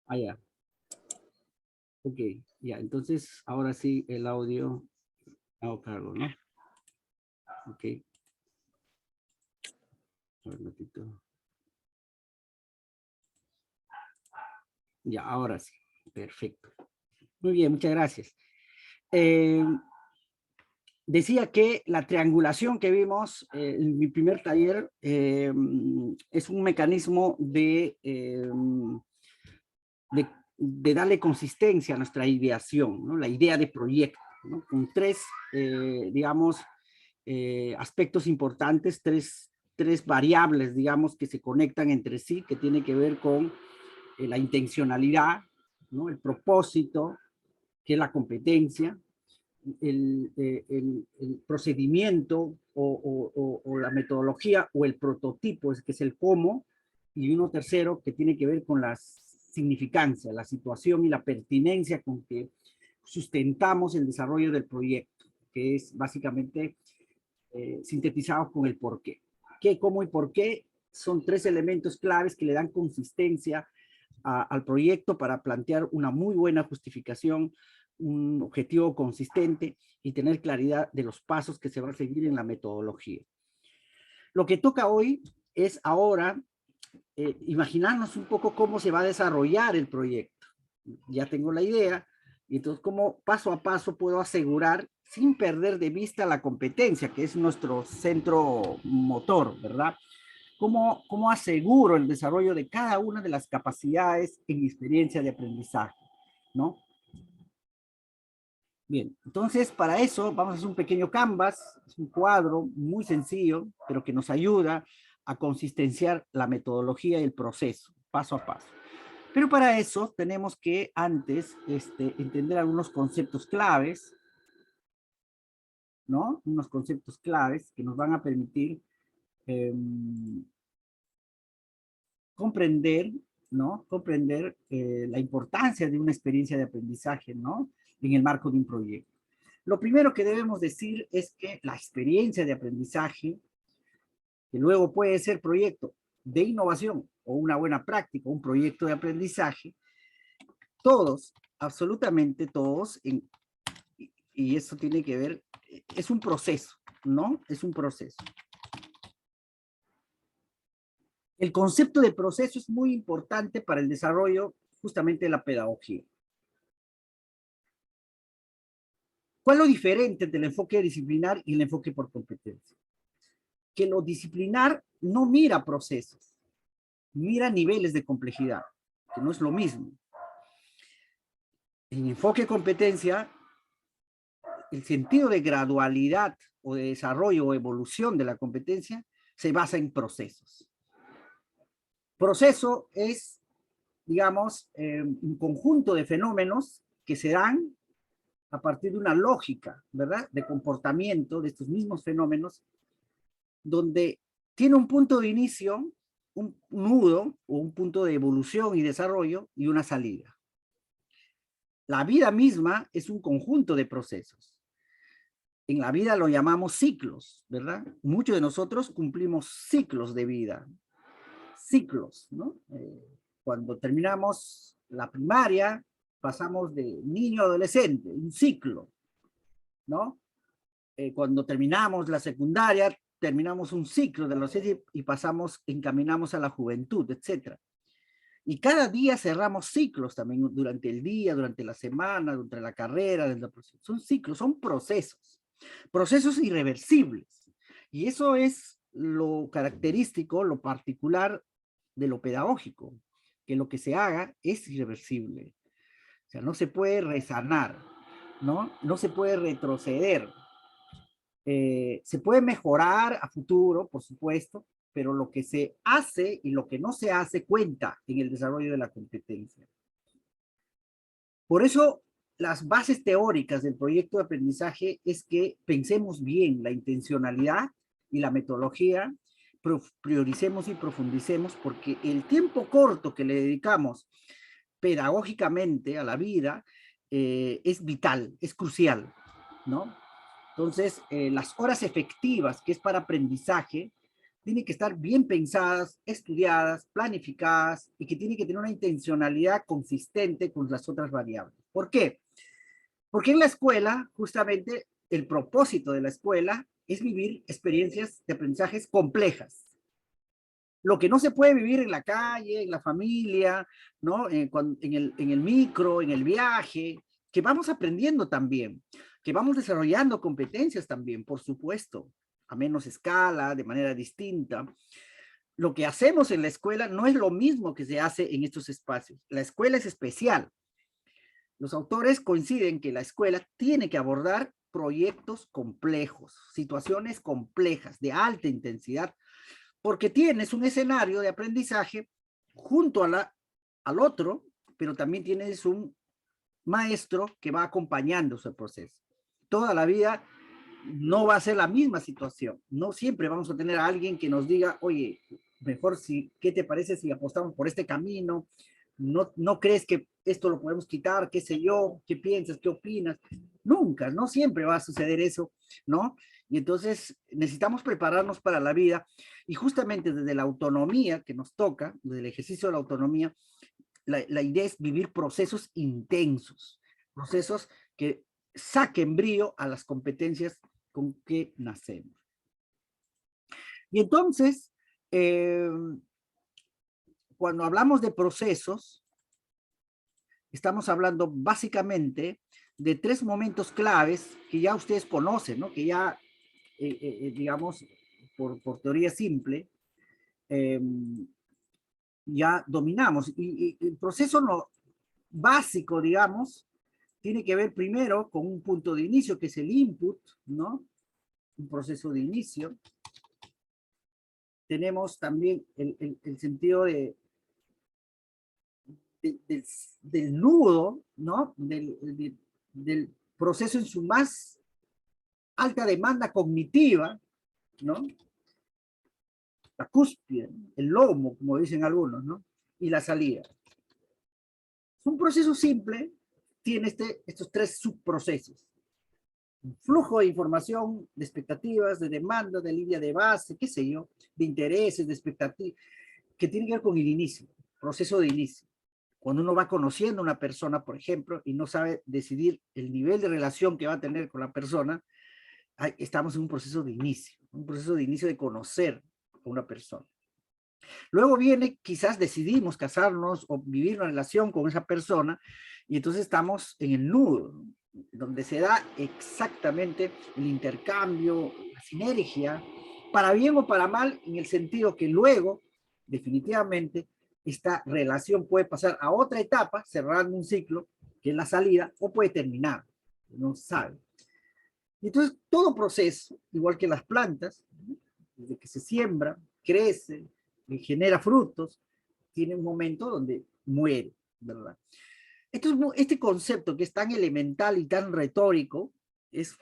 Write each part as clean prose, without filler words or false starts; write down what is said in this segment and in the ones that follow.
Ah, ya. Ok, ya. Entonces, ahora sí, el audio hago cargo, ¿no? Ok. A ver, un ratito. Ya, ahora sí. Perfecto. Muy bien, muchas gracias. Eh, Decía que la triangulación que vimos en mi primer taller es un mecanismo de darle consistencia a nuestra ideación, ¿no? La idea de proyecto, ¿no? Con tres, digamos, aspectos importantes, tres variables, digamos, que se conectan entre sí, que tiene que ver con la intencionalidad, ¿no? El propósito, que es la competencia, el procedimiento o la metodología o el prototipo, que es el cómo, y uno tercero que tiene que ver con la significancia, la situación y la pertinencia con que sustentamos el desarrollo del proyecto, que es básicamente sintetizado con el por qué. ¿Qué, cómo y por qué? Son tres elementos claves que le dan consistencia al proyecto para plantear una muy buena justificación, un objetivo consistente y tener claridad de los pasos que se van a seguir en la metodología. Lo que toca hoy es ahora imaginarnos un poco cómo se va a desarrollar el proyecto. Ya tengo la idea, y entonces cómo paso a paso puedo asegurar, sin perder de vista la competencia, que es nuestro centro motor, ¿verdad? ¿Cómo aseguro el desarrollo de cada una de las capacidades en mi experiencia de aprendizaje? ¿No? Bien, entonces para eso vamos a hacer un pequeño canvas, es un cuadro muy sencillo, pero que nos ayuda a consistenciar la metodología y el proceso, paso a paso. Pero para eso tenemos que antes entender algunos conceptos claves, ¿no? Unos conceptos claves que nos van a permitir eh, comprender, ¿no? Comprender la importancia de una experiencia de aprendizaje, ¿no? En el marco de un proyecto. Lo primero que debemos decir es que la experiencia de aprendizaje, que luego puede ser proyecto de innovación o una buena práctica, un proyecto de aprendizaje, todos, absolutamente todos, y eso tiene que ver, es un proceso, ¿no? Es un proceso. El concepto de proceso es muy importante para el desarrollo justamente de la pedagogía. ¿Cuál es lo diferente entre el enfoque disciplinar y el enfoque por competencia? Que lo disciplinar no mira procesos, mira niveles de complejidad, que no es lo mismo. En enfoque competencia, el sentido de gradualidad o de desarrollo o evolución de la competencia se basa en procesos. Proceso es, digamos, un conjunto de fenómenos que se dan a partir de una lógica, ¿verdad?, de comportamiento de estos mismos fenómenos, donde tiene un punto de inicio, un nudo o un punto de evolución y desarrollo y una salida. La vida misma es un conjunto de procesos. En la vida lo llamamos ciclos, ¿verdad? Muchos de nosotros cumplimos ciclos de vida, ciclos, ¿no? Cuando terminamos la primaria, pasamos de niño a adolescente, un ciclo, ¿no? Cuando terminamos la secundaria, terminamos un ciclo de los y pasamos, encaminamos a la juventud, etcétera. Y cada día cerramos ciclos también durante el día, durante la semana, durante la carrera. Son ciclos, son procesos. Procesos irreversibles. Y eso es lo característico, lo particular de lo pedagógico, que lo que se haga es irreversible. O sea, no se puede resanar, ¿no? No se puede retroceder. Se puede mejorar a futuro, por supuesto, pero lo que se hace y lo que no se hace cuenta en el desarrollo de la competencia. Por eso, las bases teóricas del proyecto de aprendizaje es que pensemos bien la intencionalidad y la metodología, prioricemos y profundicemos, porque el tiempo corto que le dedicamos pedagógicamente a la vida es vital, es crucial, ¿no? Entonces, las horas efectivas, que es para aprendizaje, tienen que estar bien pensadas, estudiadas, planificadas y que tienen que tener una intencionalidad consistente con las otras variables. ¿Por qué? Porque en la escuela, justamente, el propósito de la escuela es vivir experiencias de aprendizajes complejas. Lo que no se puede vivir en la calle, en la familia, ¿no? En el micro, en el viaje, que vamos aprendiendo también, que vamos desarrollando competencias también, por supuesto, a menos escala, de manera distinta. Lo que hacemos en la escuela no es lo mismo que se hace en estos espacios. La escuela es especial. Los autores coinciden que la escuela tiene que abordar proyectos complejos, situaciones complejas, de alta intensidad, porque tienes un escenario de aprendizaje junto al otro, pero también tienes un maestro que va acompañando ese proceso. Toda la vida no va a ser la misma situación. No siempre vamos a tener a alguien que nos diga, oye, mejor si, ¿qué te parece si apostamos por este camino? No crees que esto lo podemos quitar, qué sé yo, qué piensas, qué opinas. Nunca, no siempre va a suceder eso, ¿no? Y entonces necesitamos prepararnos para la vida y justamente desde la autonomía que nos toca, desde el ejercicio de la autonomía, la idea es vivir procesos intensos, procesos que saquen brío a las competencias con que nacemos. Y entonces, cuando hablamos de procesos, estamos hablando básicamente de 3 momentos claves que ya ustedes conocen, ¿no? Que ya, digamos, por teoría simple, ya dominamos. Y el proceso básico, digamos, tiene que ver primero con un punto de inicio, que es el input, ¿no? Un proceso de inicio. Tenemos también el sentido del nudo, ¿no? Del proceso en su más alta demanda cognitiva, ¿no? La cúspide, el lomo, como dicen algunos, ¿no? Y la salida. Un proceso simple tiene estos 3 subprocesos. Un flujo de información, de expectativas, de demanda, de línea de base, qué sé yo, de intereses, de expectativas, que tiene que ver con el inicio, proceso de inicio. Cuando uno va conociendo a una persona, por ejemplo, y no sabe decidir el nivel de relación que va a tener con la persona, estamos en un proceso de inicio de conocer a una persona. Luego viene, quizás decidimos casarnos o vivir una relación con esa persona, y entonces estamos en el nudo, ¿no? Donde se da exactamente el intercambio, la sinergia, para bien o para mal, en el sentido que luego, definitivamente, esta relación puede pasar a otra etapa, cerrando un ciclo, que es la salida, o puede terminar, no se sabe. Y entonces, todo proceso, igual que las plantas, ¿no? Desde que se siembra, crece, genera frutos, tiene un momento donde muere, ¿verdad? Entonces, este concepto que es tan elemental y tan retórico es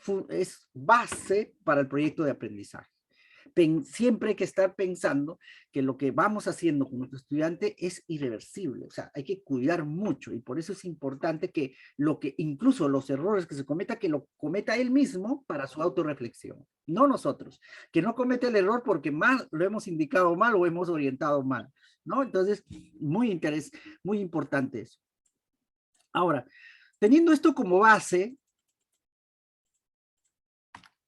base para el proyecto de aprendizaje. Siempre hay que estar pensando que lo que vamos haciendo con nuestro estudiante es irreversible, o sea, hay que cuidar mucho y por eso es importante que incluso los errores que se cometa, que lo cometa él mismo para su autorreflexión, no nosotros, que no cometa el error porque mal lo hemos indicado mal o hemos orientado mal, ¿no? Entonces, muy importante eso. Ahora, teniendo esto como base,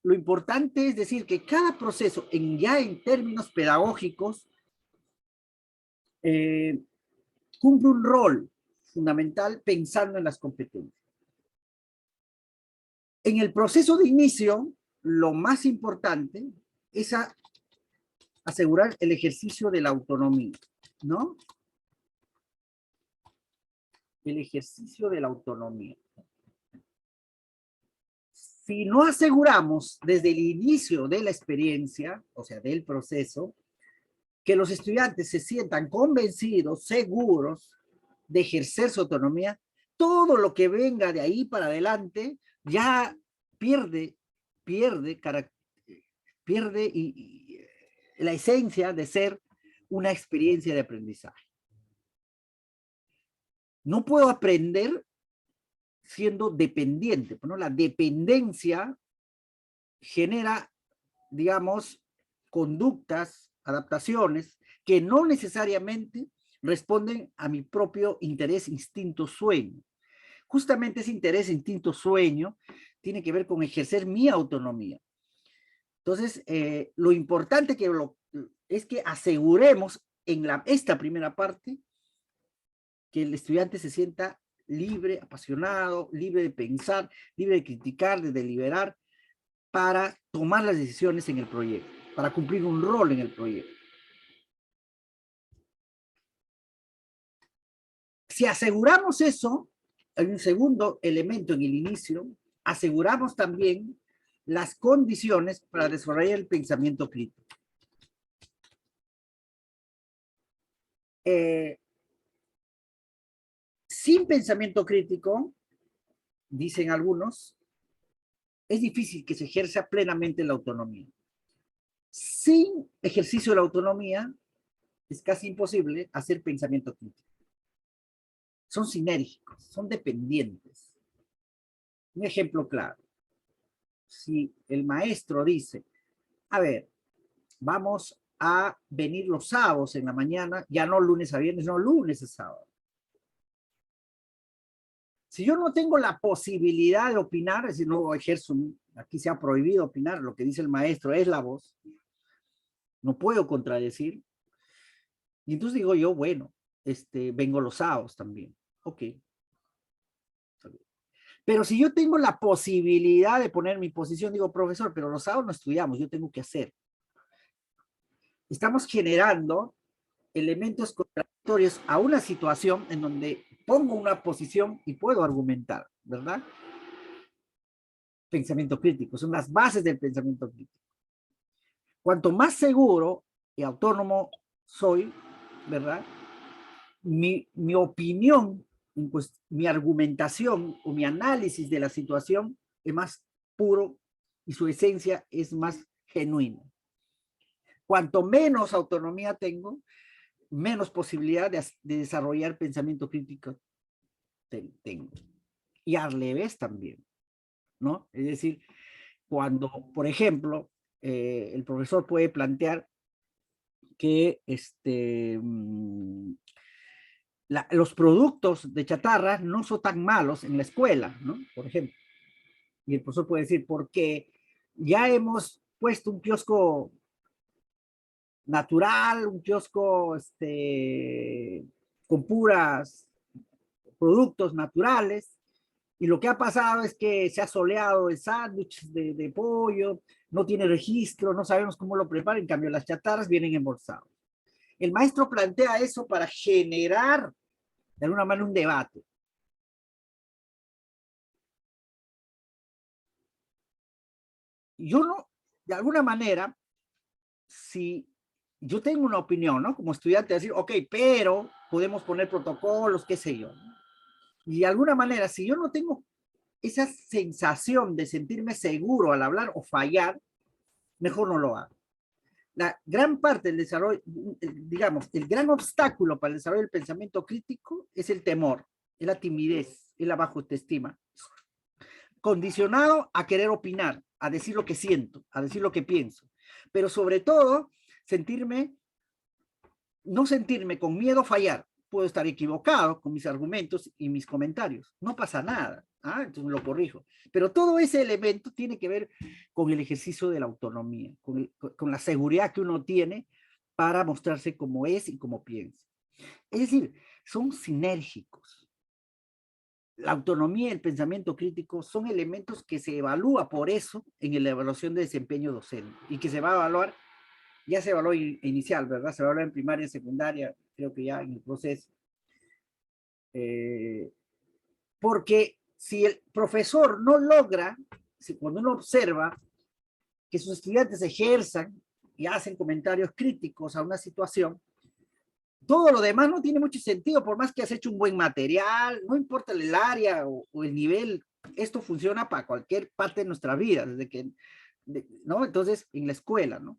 lo importante es decir que cada proceso, ya en términos pedagógicos, cumple un rol fundamental pensando en las competencias. En el proceso de inicio, lo más importante es asegurar el ejercicio de la autonomía, ¿no? El ejercicio de la autonomía. Si no aseguramos desde el inicio de la experiencia, o sea, del proceso, que los estudiantes se sientan convencidos, seguros de ejercer su autonomía, todo lo que venga de ahí para adelante ya pierde la esencia de ser una experiencia de aprendizaje. No puedo aprender siendo dependiente, ¿no? La dependencia genera, digamos, conductas, adaptaciones que no necesariamente responden a mi propio interés, instinto, sueño. Justamente ese interés, instinto, sueño tiene que ver con ejercer mi autonomía. Entonces, lo importante es que aseguremos en esta primera parte que el estudiante se sienta libre, apasionado, libre de pensar, libre de criticar, de deliberar, para tomar las decisiones en el proyecto, para cumplir un rol en el proyecto. Si aseguramos eso, hay un segundo elemento en el inicio, aseguramos también las condiciones para desarrollar el pensamiento crítico. Sin pensamiento crítico, dicen algunos, es difícil que se ejerza plenamente la autonomía. Sin ejercicio de la autonomía, es casi imposible hacer pensamiento crítico. Son sinérgicos, son dependientes. Un ejemplo claro. Si el maestro dice, a ver, vamos a venir los sábados en la mañana, ya no lunes a viernes, no lunes a sábado. Si yo no tengo la posibilidad de opinar, es decir, no ejerzo, aquí se ha prohibido opinar, lo que dice el maestro es la voz, no puedo contradecir, y entonces digo yo, bueno, vengo los sábados también, ok. Pero si yo tengo la posibilidad de poner mi posición, digo, profesor, pero los sábados no estudiamos, yo tengo que hacer. Estamos generando elementos contradictorios a una situación en donde pongo una posición y puedo argumentar, ¿verdad? Pensamiento crítico, son las bases del pensamiento crítico. Cuanto más seguro y autónomo soy, ¿verdad? Mi opinión, pues, mi argumentación o mi análisis de la situación es más puro y su esencia es más genuina. Cuanto menos autonomía tengo, menos posibilidad de desarrollar pensamiento crítico tengo. Y al revés también, ¿no? Es decir, cuando, por ejemplo, el profesor puede plantear que los productos de chatarra no son tan malos en la escuela, ¿no? Por ejemplo. Y el profesor puede decir, porque ya hemos puesto un kiosco natural, un kiosco con puras productos naturales, y lo que ha pasado es que se ha soleado el sándwich de pollo, no tiene registro, no sabemos cómo lo preparan, en cambio las chatarras vienen embolsadas. El maestro plantea eso para generar, de alguna manera, un debate. Yo no, de alguna manera, si yo tengo una opinión, ¿no? Como estudiante, decir, ok, pero podemos poner protocolos, qué sé yo. Y de alguna manera, si yo no tengo esa sensación de sentirme seguro al hablar o fallar, mejor no lo hago. La gran parte del desarrollo, digamos, el gran obstáculo para el desarrollo del pensamiento crítico es el temor, es la timidez, es la baja autoestima, condicionado a querer opinar, a decir lo que siento, a decir lo que pienso, pero sobre todo no sentirme con miedo a fallar. Puedo estar equivocado con mis argumentos y mis comentarios, no pasa nada, entonces lo corrijo. Pero todo ese elemento tiene que ver con el ejercicio de la autonomía, con la seguridad que uno tiene para mostrarse como es y como piensa. Es decir, son sinérgicos. La autonomía y el pensamiento crítico son elementos que se evalúa por eso en la evaluación de desempeño docente y que se va a evaluar, ya se evaluó inicial, ¿verdad? Se evaluó en primaria, secundaria, creo que ya en el proceso. Porque si el profesor no logra, cuando uno observa que sus estudiantes ejerzan y hacen comentarios críticos a una situación, todo lo demás no tiene mucho sentido, por más que has hecho un buen material, no importa el área o el nivel, esto funciona para cualquier parte de nuestra vida, desde que, ¿no? Entonces, en la escuela, ¿no?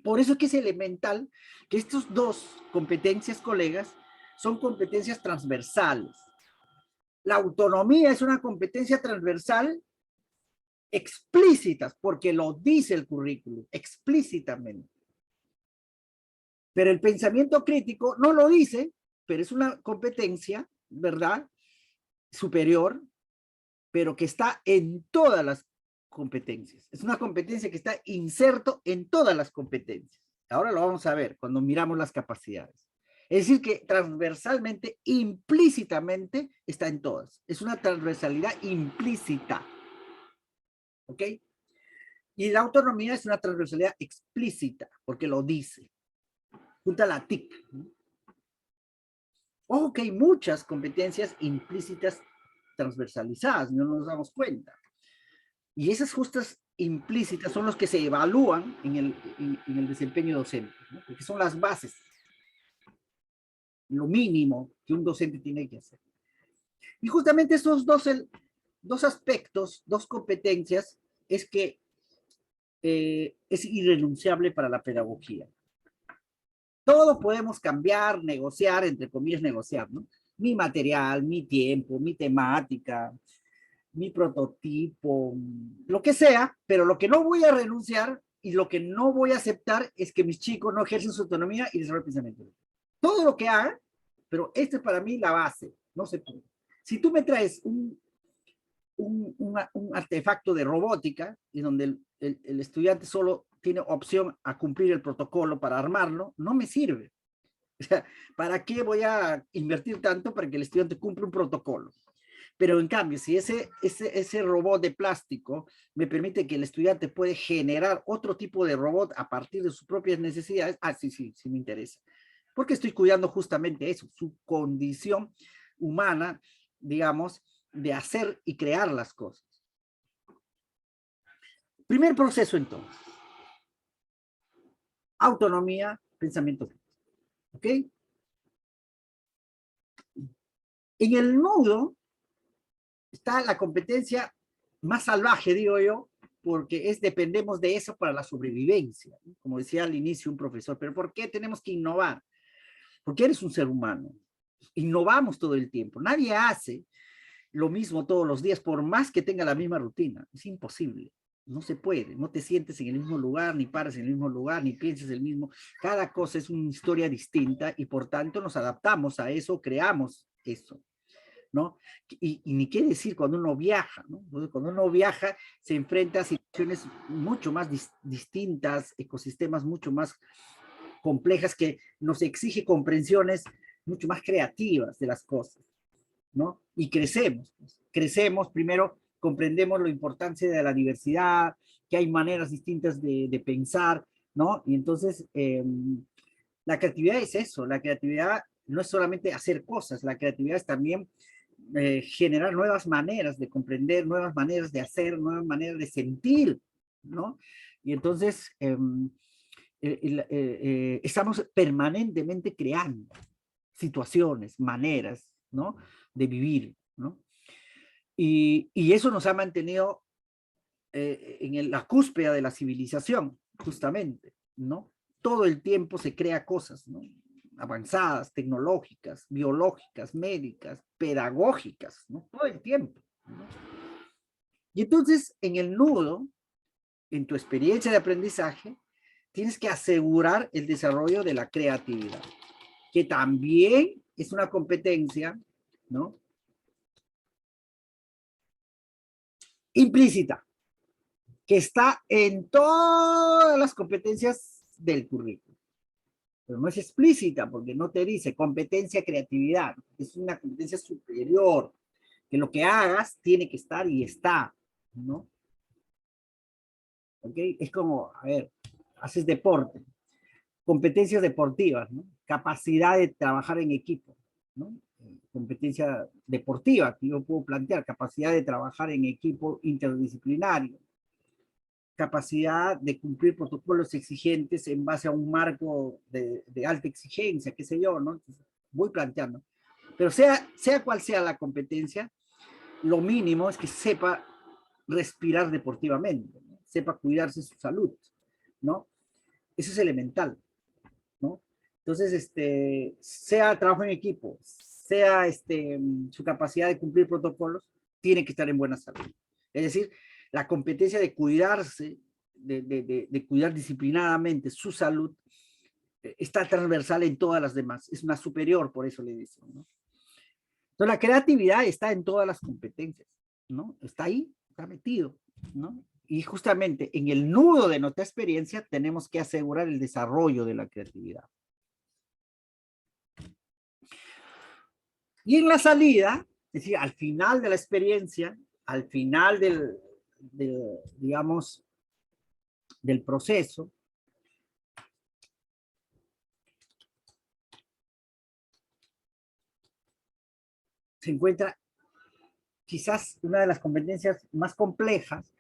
Por eso es que es elemental que estas dos competencias, colegas, son competencias transversales. La autonomía es una competencia transversal explícita, porque lo dice el currículum, explícitamente. Pero el pensamiento crítico no lo dice, pero es una competencia, ¿verdad? Superior, pero que está en todas las competencias. Es una competencia que está inserto en todas las competencias. Ahora lo vamos a ver cuando miramos las capacidades. Es decir, que transversalmente, implícitamente, está en todas. Es una transversalidad implícita. ¿Ok? Y la autonomía es una transversalidad explícita, porque lo dice. Junta la TIC. Ojo que hay muchas competencias implícitas transversalizadas, no nos damos cuenta. Y esas justas implícitas son los que se evalúan en el desempeño docente, ¿no? Porque son las bases, lo mínimo que un docente tiene que hacer. Y justamente estos dos aspectos, dos competencias, es que es irrenunciable para la pedagogía. Todo podemos cambiar, negociar, entre comillas, negociar, ¿no? Mi material, mi tiempo, mi temática, mi prototipo, lo que sea, pero lo que no voy a renunciar y lo que no voy a aceptar es que mis chicos no ejercen su autonomía y desarrollen pensamiento. Todo lo que haga, pero esta es para mí la base, no se puede. Si tú me traes un artefacto de robótica, y donde el estudiante solo tiene opción a cumplir el protocolo para armarlo, no me sirve. O sea, ¿para qué voy a invertir tanto para que el estudiante cumpla un protocolo? Pero en cambio, si ese robot de plástico me permite que el estudiante puede generar otro tipo de robot a partir de sus propias necesidades, sí me interesa. Porque estoy cuidando justamente eso, su condición humana, digamos, de hacer y crear las cosas. Primer proceso entonces. Autonomía, pensamiento crítico. ¿Ok? En el nudo está la competencia más salvaje, digo yo, porque dependemos de eso para la sobrevivencia, ¿no? Como decía al inicio un profesor, pero ¿por qué tenemos que innovar? Porque eres un ser humano. Innovamos todo el tiempo. Nadie hace lo mismo todos los días, por más que tenga la misma rutina. Es imposible. No se puede. No te sientes en el mismo lugar, ni paras en el mismo lugar, ni piensas el mismo. Cada cosa es una historia distinta y por tanto nos adaptamos a eso, creamos eso, ¿no? Y ni qué decir cuando uno viaja, ¿no? Cuando uno viaja se enfrenta a situaciones mucho más distintas, ecosistemas mucho más complejas que nos exige comprensiones mucho más creativas de las cosas, ¿no? Y crecemos, pues. Crecemos, primero comprendemos la importancia de la diversidad, que hay maneras distintas de pensar, ¿no? Y entonces la creatividad es eso, la creatividad no es solamente hacer cosas, la creatividad es también generar nuevas maneras de comprender, nuevas maneras de hacer, nuevas maneras de sentir, ¿no? Y entonces estamos permanentemente creando situaciones, maneras, ¿no? De vivir, ¿no? Y eso nos ha mantenido en la cúspide de la civilización, justamente, ¿no? Todo el tiempo se crea cosas, ¿no? Avanzadas, tecnológicas, biológicas, médicas, pedagógicas, ¿no? Todo el tiempo, ¿no? Y entonces, en el nudo, en tu experiencia de aprendizaje, tienes que asegurar el desarrollo de la creatividad, que también es una competencia, ¿no? Implícita, que está en todas las competencias del currículo. Pero no es explícita porque no te dice competencia, creatividad. Es una competencia superior, que lo que hagas tiene que estar y está, ¿no? ¿Ok? Es como, a ver, haces deporte, competencias deportivas, ¿no? Capacidad de trabajar en equipo, ¿no? Competencia deportiva que yo puedo plantear, capacidad de trabajar en equipo interdisciplinario, capacidad de cumplir protocolos exigentes en base a un marco de alta exigencia, qué sé yo, ¿no? Entonces, voy planteando. Pero sea cual sea la competencia, lo mínimo es que sepa respirar deportivamente, ¿no? Sepa cuidarse su salud, ¿no? Eso es elemental, ¿no? Entonces, sea trabajo en equipo, sea su capacidad de cumplir protocolos, tiene que estar en buena salud. Es decir, la competencia de cuidarse, de cuidar disciplinadamente su salud, está transversal en todas las demás, es una superior, por eso le dicen, ¿no? Entonces la creatividad está en todas las competencias, ¿no? Está ahí, está metido, ¿no? Y justamente en el nudo de nuestra experiencia tenemos que asegurar el desarrollo de la creatividad. Y en la salida, es decir, al final de la experiencia, al final digamos, del proceso, se encuentra quizás una de las competencias más complejas,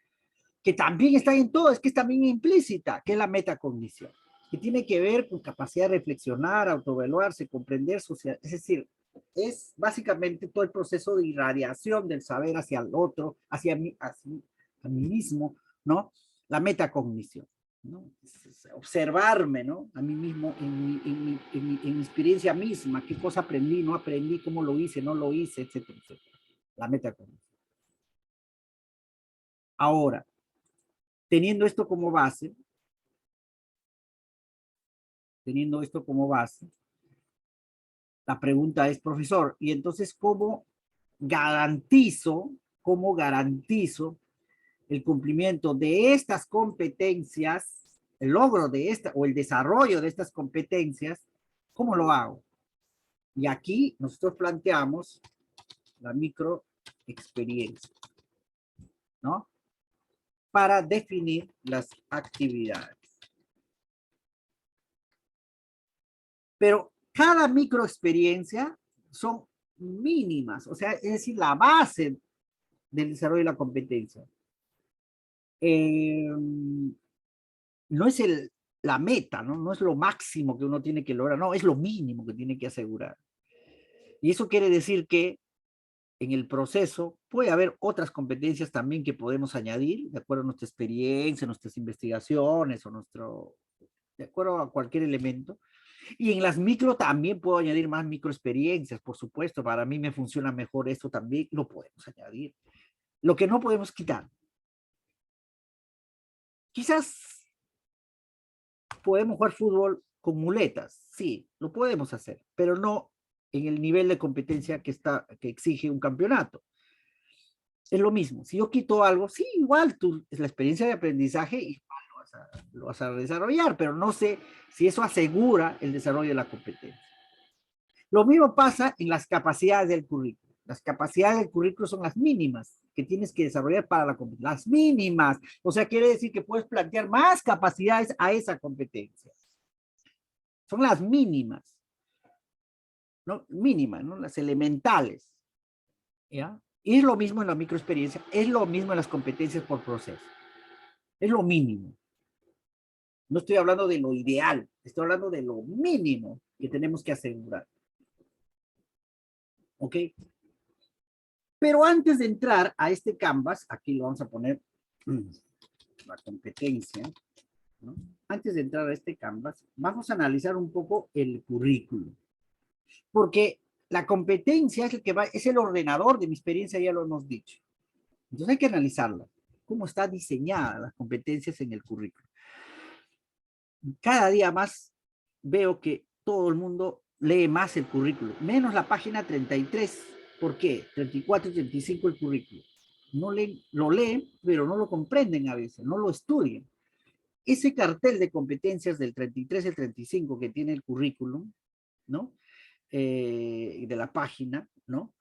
que también está en todo, es que es también implícita, que es la metacognición, que tiene que ver con capacidad de reflexionar, autoevaluarse, comprender, social, es decir, es básicamente todo el proceso de irradiación del saber hacia el otro, hacia a mí mismo, ¿no? La metacognición, ¿no? Es observarme, ¿no? A mí mismo en mi experiencia misma, qué cosa aprendí, no aprendí, cómo lo hice, no lo hice, etcétera, etcétera. La metacognición. Ahora, teniendo esto como base, la pregunta es, profesor, ¿y entonces cómo garantizo el cumplimiento de estas competencias, el logro de esta o el desarrollo de estas competencias? ¿Cómo lo hago? Y aquí nosotros planteamos la microexperiencia, ¿no? Para definir las actividades. Pero cada microexperiencia son mínimas, o sea, es decir, la base del desarrollo de la competencia. No es la meta, ¿no? No es lo máximo que uno tiene que lograr, no, es lo mínimo que tiene que asegurar. Y eso quiere decir que en el proceso puede haber otras competencias también que podemos añadir, de acuerdo a nuestra experiencia, nuestras investigaciones o de acuerdo a cualquier elemento. Y en las micro también puedo añadir más microexperiencias, por supuesto. Para mí me funciona mejor esto también, lo podemos añadir. Lo que no podemos quitar. Quizás podemos jugar fútbol con muletas, sí, lo podemos hacer, pero no en el nivel de competencia que exige un campeonato. Es lo mismo, si yo quito algo, sí, igual la experiencia de aprendizaje igual lo vas a desarrollar, pero no sé si eso asegura el desarrollo de la competencia. Lo mismo pasa en las capacidades del currículo. Las capacidades del currículo son las mínimas que tienes que desarrollar para la competencia. Las mínimas. O sea, quiere decir que puedes plantear más capacidades a esa competencia. Son las mínimas. ¿No? Mínimas, ¿no? Las elementales. ¿Ya? Y es lo mismo en la microexperiencia, es lo mismo en las competencias por proceso. Es lo mínimo. No estoy hablando de lo ideal, estoy hablando de lo mínimo que tenemos que asegurar. ¿Ok? Pero antes de entrar a este canvas, aquí lo vamos a poner la competencia, ¿no? Antes de entrar a este canvas, vamos a analizar un poco el currículum. Porque la competencia es es el ordenador de mi experiencia, ya lo hemos dicho. Entonces hay que analizarla. ¿Cómo está diseñada las competencias en el currículum? Cada día más veo que todo el mundo lee más el currículum, menos la página 33. ¿Por qué? 34 y 35 el currículum. No leen, lo leen, pero no lo comprenden a veces, no lo estudian. Ese cartel de competencias del 33 y el 35 que tiene el currículum, ¿no? De la página, ¿no?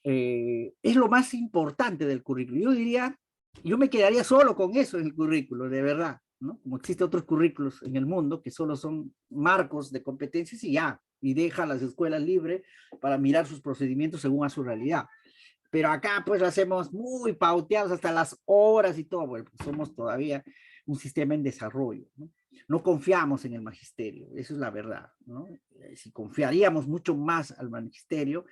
Es lo más importante del currículum. Yo diría, yo me quedaría solo con eso en el currículum, de verdad, ¿no? Como existen otros currículos en el mundo que solo son marcos de competencias y ya, y deja a las escuelas libres para mirar sus procedimientos según a su realidad. Pero acá pues lo hacemos muy pauteados hasta las horas y todo, bueno, pues somos todavía un sistema en desarrollo, ¿no? No confiamos en el magisterio, eso es la verdad, ¿no? Si confiaríamos mucho más al magisterio,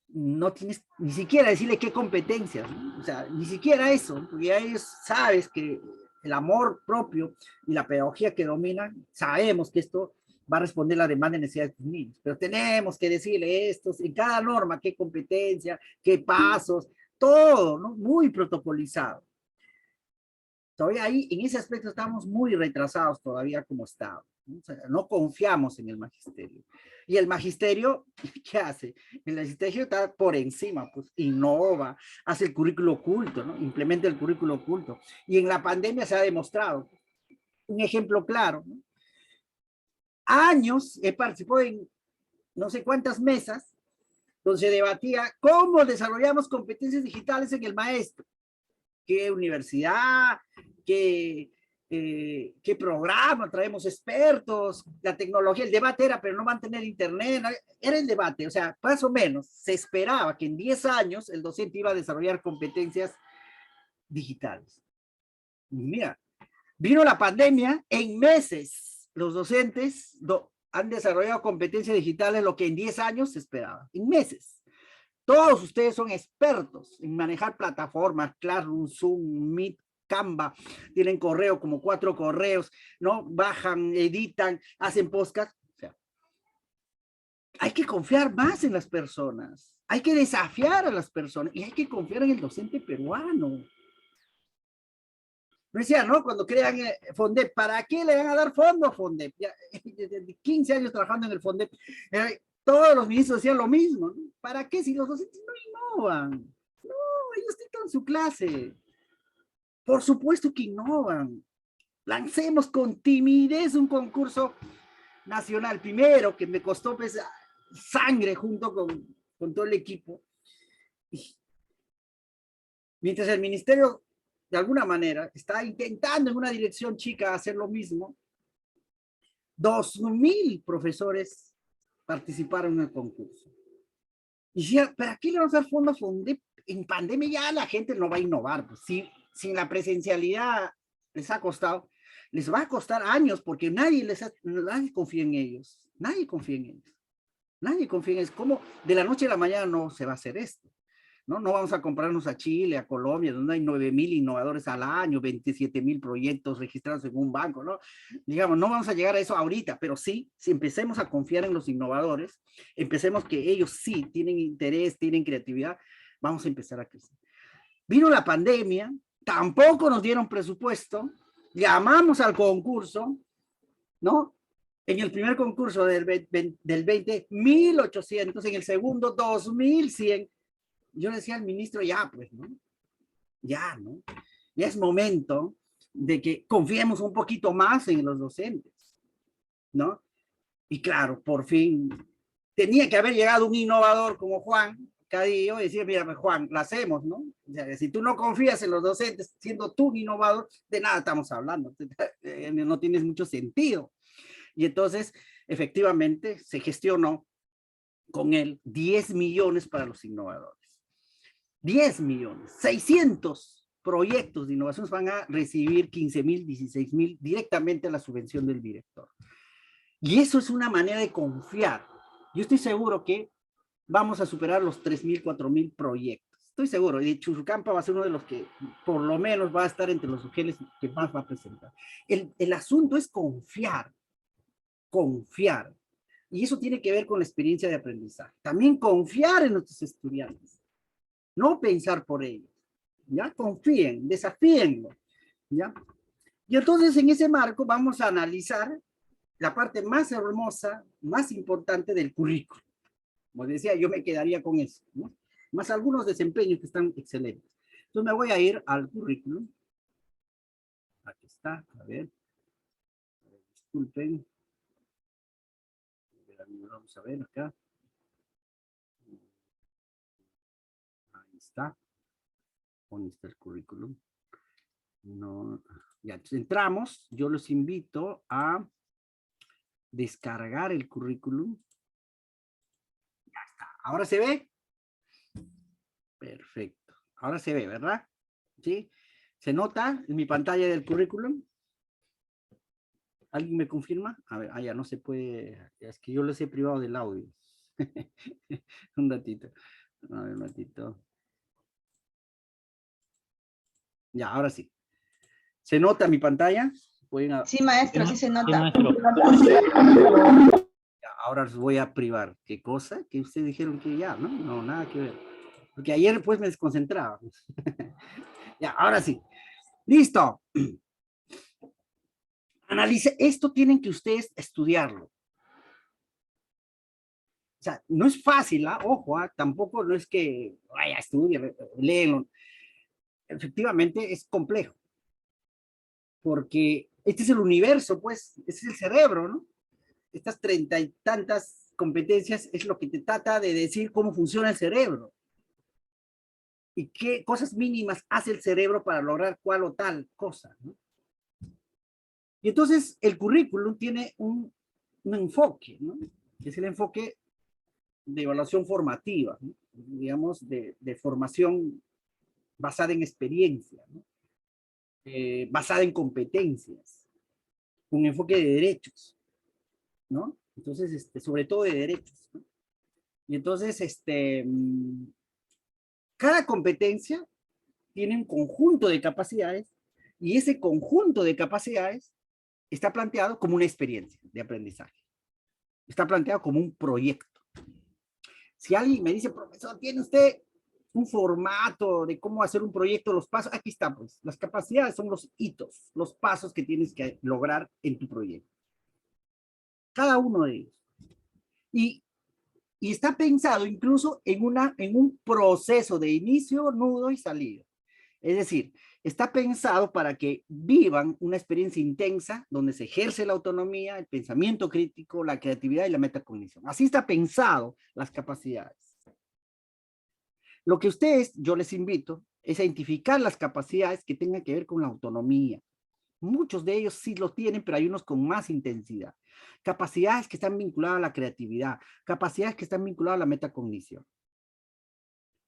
no tienes ni siquiera decirle qué competencias, ¿no? O sea, ni siquiera eso, porque ya ellos sabes que el amor propio y la pedagogía que dominan, sabemos que esto va a responder la demanda y necesidad de tus niños, pero tenemos que decirle esto, en cada norma, qué competencia, qué pasos, todo, ¿no? Muy protocolizado. Todavía ahí, en ese aspecto, estamos muy retrasados todavía como Estado, ¿no? O sea, no confiamos en el magisterio. Y el magisterio, ¿qué hace? El magisterio está por encima, pues innova, hace el currículo oculto, ¿no? Implementa el currículo oculto. Y en la pandemia se ha demostrado. Un ejemplo claro, ¿no? Años he participado en no sé cuántas mesas donde se debatía cómo desarrollamos competencias digitales en el maestro, qué universidad, qué, qué programa, traemos expertos, la tecnología, el debate era, pero no mantener internet, ¿no? Era el debate, o sea, más o menos se esperaba que en 10 años el docente iba a desarrollar competencias digitales. Y mira, vino la pandemia, en meses los docentes han desarrollado competencias digitales lo que en 10 años se esperaba, en meses. Todos ustedes son expertos en manejar plataformas, Classroom, Zoom, Meet, Canva, tienen correo, como 4 correos, ¿no? Bajan, editan, hacen podcast. O sea, hay que confiar más en las personas, hay que desafiar a las personas y hay que confiar en el docente peruano. Me decía, ¿no? Cuando crean Fondep, ¿para qué le van a dar fondo a Fondep? Ya, 15 años trabajando en el Fondep, todos los ministros decían lo mismo, ¿no? ¿Para qué si los docentes no innovan? No, ellos dictan su clase. Por supuesto que innovan. Lancemos con timidez un concurso nacional. Primero, que me costó pues, sangre junto con todo el equipo. Y mientras el ministerio, de alguna manera, está intentando en una dirección chica hacer lo mismo, 2,000 profesores participaron en el concurso. Y decía, ¿para qué le vamos a dar fondo a Fondep? En pandemia ya la gente no va a innovar. Pues, si la presencialidad les ha costado, les va a costar años porque nadie confía en ellos. Nadie confía en ellos. Nadie confía en ellos. ¿Cómo de la noche a la mañana no se va a hacer esto? ¿No? No vamos a comprarnos a Chile, a Colombia, donde hay 9,000 innovadores al año, 27,000 proyectos registrados en un banco, ¿no? Digamos, no vamos a llegar a eso ahorita, pero sí, si empecemos a confiar en los innovadores, empecemos que ellos sí tienen interés, tienen creatividad, vamos a empezar a crecer. Vino la pandemia, tampoco nos dieron presupuesto, llamamos al concurso, ¿no? En el primer concurso del 20, 1,800, en el segundo 2,100. Yo le decía al ministro, ya, pues, ¿no? Ya, ¿no? Ya es momento de que confiemos un poquito más en los docentes, ¿no? Y claro, por fin, tenía que haber llegado un innovador como Juan Cadillo y decir, mira, pues, Juan, la hacemos, ¿no? O sea, si tú no confías en los docentes, siendo tú un innovador, de nada estamos hablando, no tienes mucho sentido. Y entonces, efectivamente, se gestionó con él 10 millones para los innovadores. 10 millones, 600 proyectos de innovación van a recibir 15,000, 16,000 directamente a la subvención del director. Y eso es una manera de confiar. Yo estoy seguro que vamos a superar los 3,000, 4,000 proyectos. Estoy seguro. Y Churucampa va a ser uno de los que por lo menos va a estar entre los UGELs que más va a presentar. El asunto es confiar. Confiar. Y eso tiene que ver con la experiencia de aprendizaje. También confiar en nuestros estudiantes. No pensar por ellos, ¿ya? Confíen, desafíenlo, ¿ya? Y entonces en ese marco vamos a analizar la parte más hermosa, más importante del currículo. Como decía, yo me quedaría con eso, ¿no? Más algunos desempeños que están excelentes. Entonces me voy a ir al currículum. Aquí está, a ver. Disculpen. Vamos a ver acá. Ahí está. ¿Dónde está el currículum? No, ya entramos. Yo los invito a descargar el currículum. Ya está. ¿Ahora se ve? Perfecto. Ahora se ve, ¿verdad? ¿Sí? ¿Se nota en mi pantalla del currículum? ¿Alguien me confirma? A ver, ya no se puede. Es que yo les he privado del audio. Un ratito. A ver, un ratito. Ya, ahora sí. ¿Se nota mi pantalla? Sí, maestro, sí se nota. Ahora los voy a privar. ¿Qué cosa? Que ustedes dijeron que ya, ¿no? No, nada que ver. Porque ayer pues me desconcentraba. Ya, ahora sí. Listo. Analice, esto tienen que ustedes estudiarlo. O sea, no es fácil, ¿ah? Ojo, ¿ah? Tampoco no es que vaya, estudie, léelo. Efectivamente es complejo, porque este es el universo, pues, este es el cerebro, ¿no? Estas 30 y tantas competencias es lo que te trata de decir cómo funciona el cerebro y qué cosas mínimas hace el cerebro para lograr cual o tal cosa, ¿no? Y entonces el currículum tiene un enfoque, ¿no? Que es el enfoque de evaluación formativa, ¿no? Digamos, de formación basada en experiencia, ¿no? Basada en competencias, un enfoque de derechos, ¿no? Entonces, sobre todo de derechos, ¿no? Y entonces, cada competencia tiene un conjunto de capacidades y ese conjunto de capacidades está planteado como una experiencia de aprendizaje. Está planteado como un proyecto. Si alguien me dice, profesor, ¿tiene usted un formato de cómo hacer un proyecto, los pasos? Aquí está, pues. Las capacidades son los hitos, los pasos que tienes que lograr en tu proyecto. Cada uno de ellos. Y está pensado incluso en un proceso de inicio, nudo y salida. Es decir, está pensado para que vivan una experiencia intensa donde se ejerce la autonomía, el pensamiento crítico, la creatividad y la metacognición. Así está pensado las capacidades. Lo que ustedes, yo les invito, es a identificar las capacidades que tengan que ver con la autonomía. Muchos de ellos sí lo tienen, pero hay unos con más intensidad. Capacidades que están vinculadas a la creatividad, capacidades que están vinculadas a la metacognición.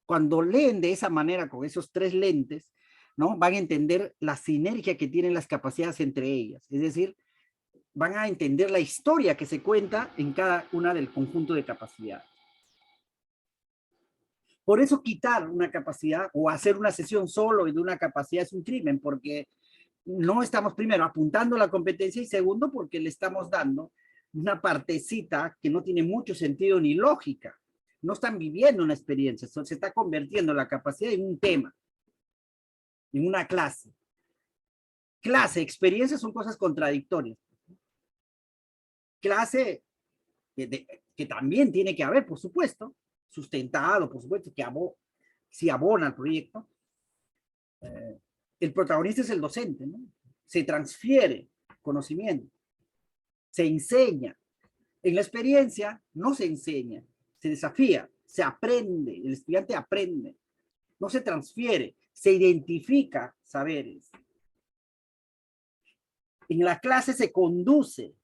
Cuando leen de esa manera, con esos tres lentes, ¿no? Van a entender la sinergia que tienen las capacidades entre ellas. Es decir, van a entender la historia que se cuenta en cada una del conjunto de capacidades. Por eso quitar una capacidad o hacer una sesión solo de una capacidad es un crimen, porque no estamos primero apuntando la competencia y segundo porque le estamos dando una partecita que no tiene mucho sentido ni lógica. No están viviendo una experiencia, se está convirtiendo la capacidad en un tema, en una clase. Clase, experiencia son cosas contradictorias. Clase que también tiene que haber, por supuesto, sustentado, por supuesto, que si abona al proyecto. El protagonista es el docente, ¿no? Se transfiere conocimiento, se enseña. En la experiencia no se enseña, se desafía, se aprende, el estudiante aprende, no se transfiere, se identifica saberes. En la clase se conduce,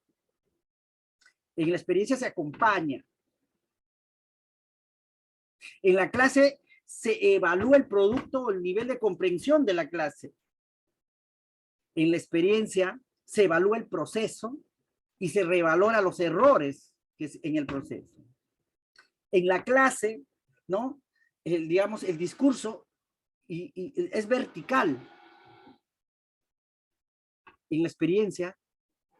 en la experiencia se acompaña. En la clase se evalúa el producto o el nivel de comprensión de la clase. En la experiencia se evalúa el proceso y se revalora los errores que es en el proceso. En la clase, ¿no? Digamos, el discurso y es vertical. En la experiencia,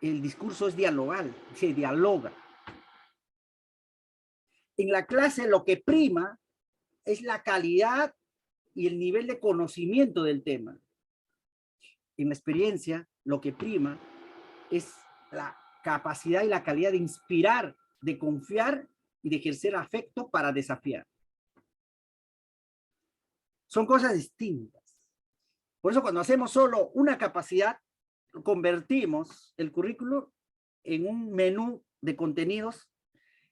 el discurso es dialogal, se dialoga. En la clase lo que prima es la calidad y el nivel de conocimiento del tema. En la experiencia, lo que prima es la capacidad y la calidad de inspirar, de confiar y de ejercer afecto para desafiar. Son cosas distintas. Por eso cuando hacemos solo una capacidad, convertimos el currículo en un menú de contenidos.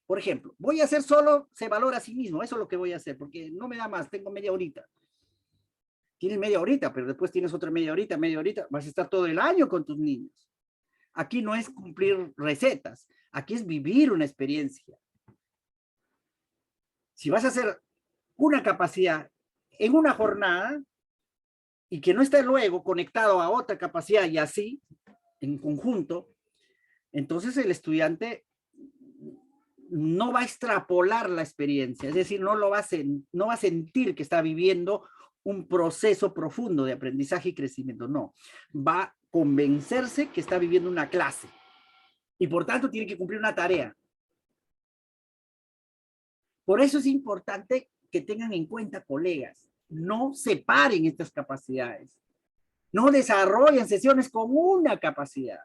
Por ejemplo, voy a hacer solo, se valora a sí mismo, eso es lo que voy a hacer, porque no me da más, tengo media horita. Tienes media horita, pero después tienes otra media horita, vas a estar todo el año con tus niños. Aquí no es cumplir recetas, aquí es vivir una experiencia. Si vas a hacer una capacidad en una jornada y que no esté luego conectado a otra capacidad y así, en conjunto, entonces el estudiante no va a extrapolar la experiencia, es decir, no va a sentir que está viviendo un proceso profundo de aprendizaje y crecimiento, no. Va a convencerse que está viviendo una clase y por tanto tiene que cumplir una tarea. Por eso es importante que tengan en cuenta, colegas, no separen estas capacidades. No desarrollan sesiones con una capacidad.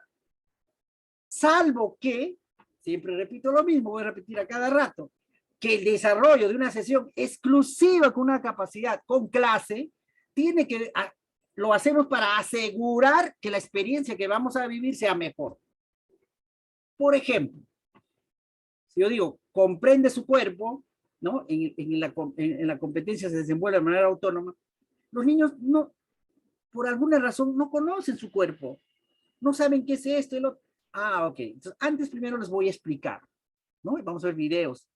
Salvo que, siempre repito lo mismo, voy a repetir a cada rato, que el desarrollo de una sesión exclusiva con una capacidad, con clase, tiene que, lo hacemos para asegurar que la experiencia que vamos a vivir sea mejor. Por ejemplo, si yo digo, comprende su cuerpo, ¿no? En la competencia se desenvuelve de manera autónoma, los niños no, por alguna razón no conocen su cuerpo, no saben qué es esto y lo. Ah, ok. Entonces, antes primero les voy a explicar, ¿no? Vamos a ver videos,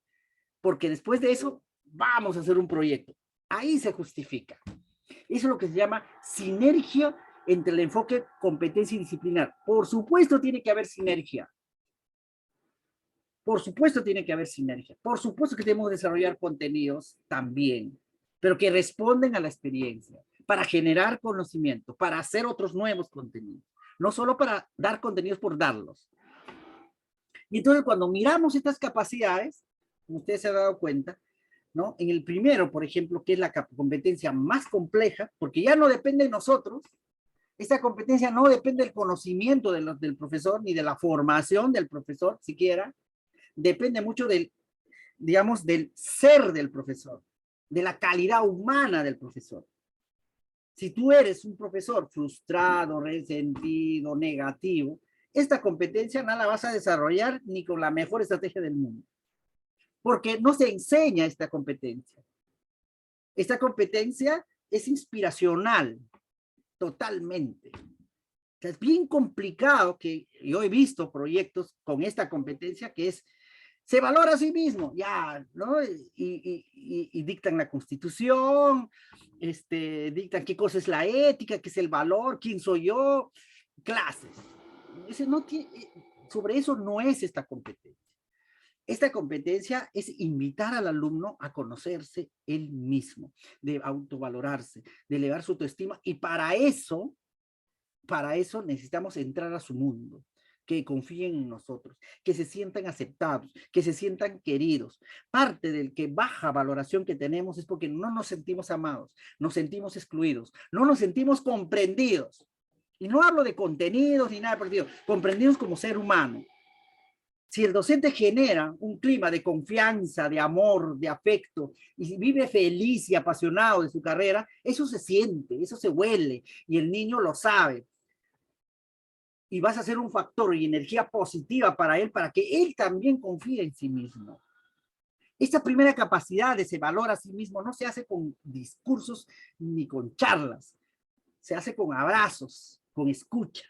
porque después de eso vamos a hacer un proyecto. Ahí se justifica. Eso es lo que se llama sinergia entre el enfoque competencia y disciplinar. Por supuesto tiene que haber sinergia. Por supuesto tiene que haber sinergia. Por supuesto que tenemos que desarrollar contenidos también, pero que responden a la experiencia, para generar conocimiento, para hacer otros nuevos contenidos. No solo para dar contenidos por darlos. Y entonces cuando miramos estas capacidades, como ustedes se han dado cuenta, ¿no? En el primero, por ejemplo, que es la competencia más compleja, porque ya no depende de nosotros, esta competencia no depende del conocimiento del profesor, ni de la formación del profesor siquiera, depende mucho del, digamos, del ser del profesor, de la calidad humana del profesor. Si tú eres un profesor frustrado, resentido, negativo, esta competencia no la vas a desarrollar ni con la mejor estrategia del mundo. Porque no se enseña esta competencia. Esta competencia es inspiracional, totalmente. Es bien complicado que yo he visto proyectos con esta competencia que es, se valora a sí mismo, ya, ¿no? Y dictan la constitución, dictan qué cosa es la ética, qué es el valor, quién soy yo, clases. Ese no tiene, sobre eso no es esta competencia. Esta competencia es invitar al alumno a conocerse él mismo, de autovalorarse, de elevar su autoestima, y para eso necesitamos entrar a su mundo, que confíen en nosotros, que se sientan aceptados, que se sientan queridos. Parte del que baja valoración que tenemos es porque no nos sentimos amados, nos sentimos excluidos, no nos sentimos comprendidos. Y no hablo de contenidos ni nada por el estilo, comprendidos como ser humano. Si el docente genera un clima de confianza, de amor, de afecto, y vive feliz y apasionado de su carrera, eso se siente, eso se huele, y el niño lo sabe. Y vas a ser un factor y energía positiva para él, para que él también confíe en sí mismo. Esta primera capacidad de se valora a sí mismo no se hace con discursos ni con charlas, se hace con abrazos, con escucha.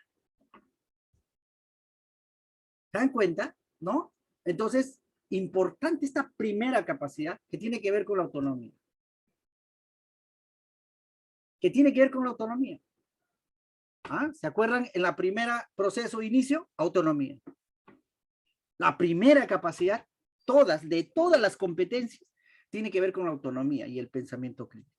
¿Se dan cuenta? ¿No? Entonces, importante esta primera capacidad que tiene que ver con la autonomía. Que tiene que ver con la autonomía. ¿Ah? ¿Se acuerdan? En la primera proceso de inicio, autonomía. La primera capacidad, de todas las competencias, tiene que ver con la autonomía y el pensamiento crítico.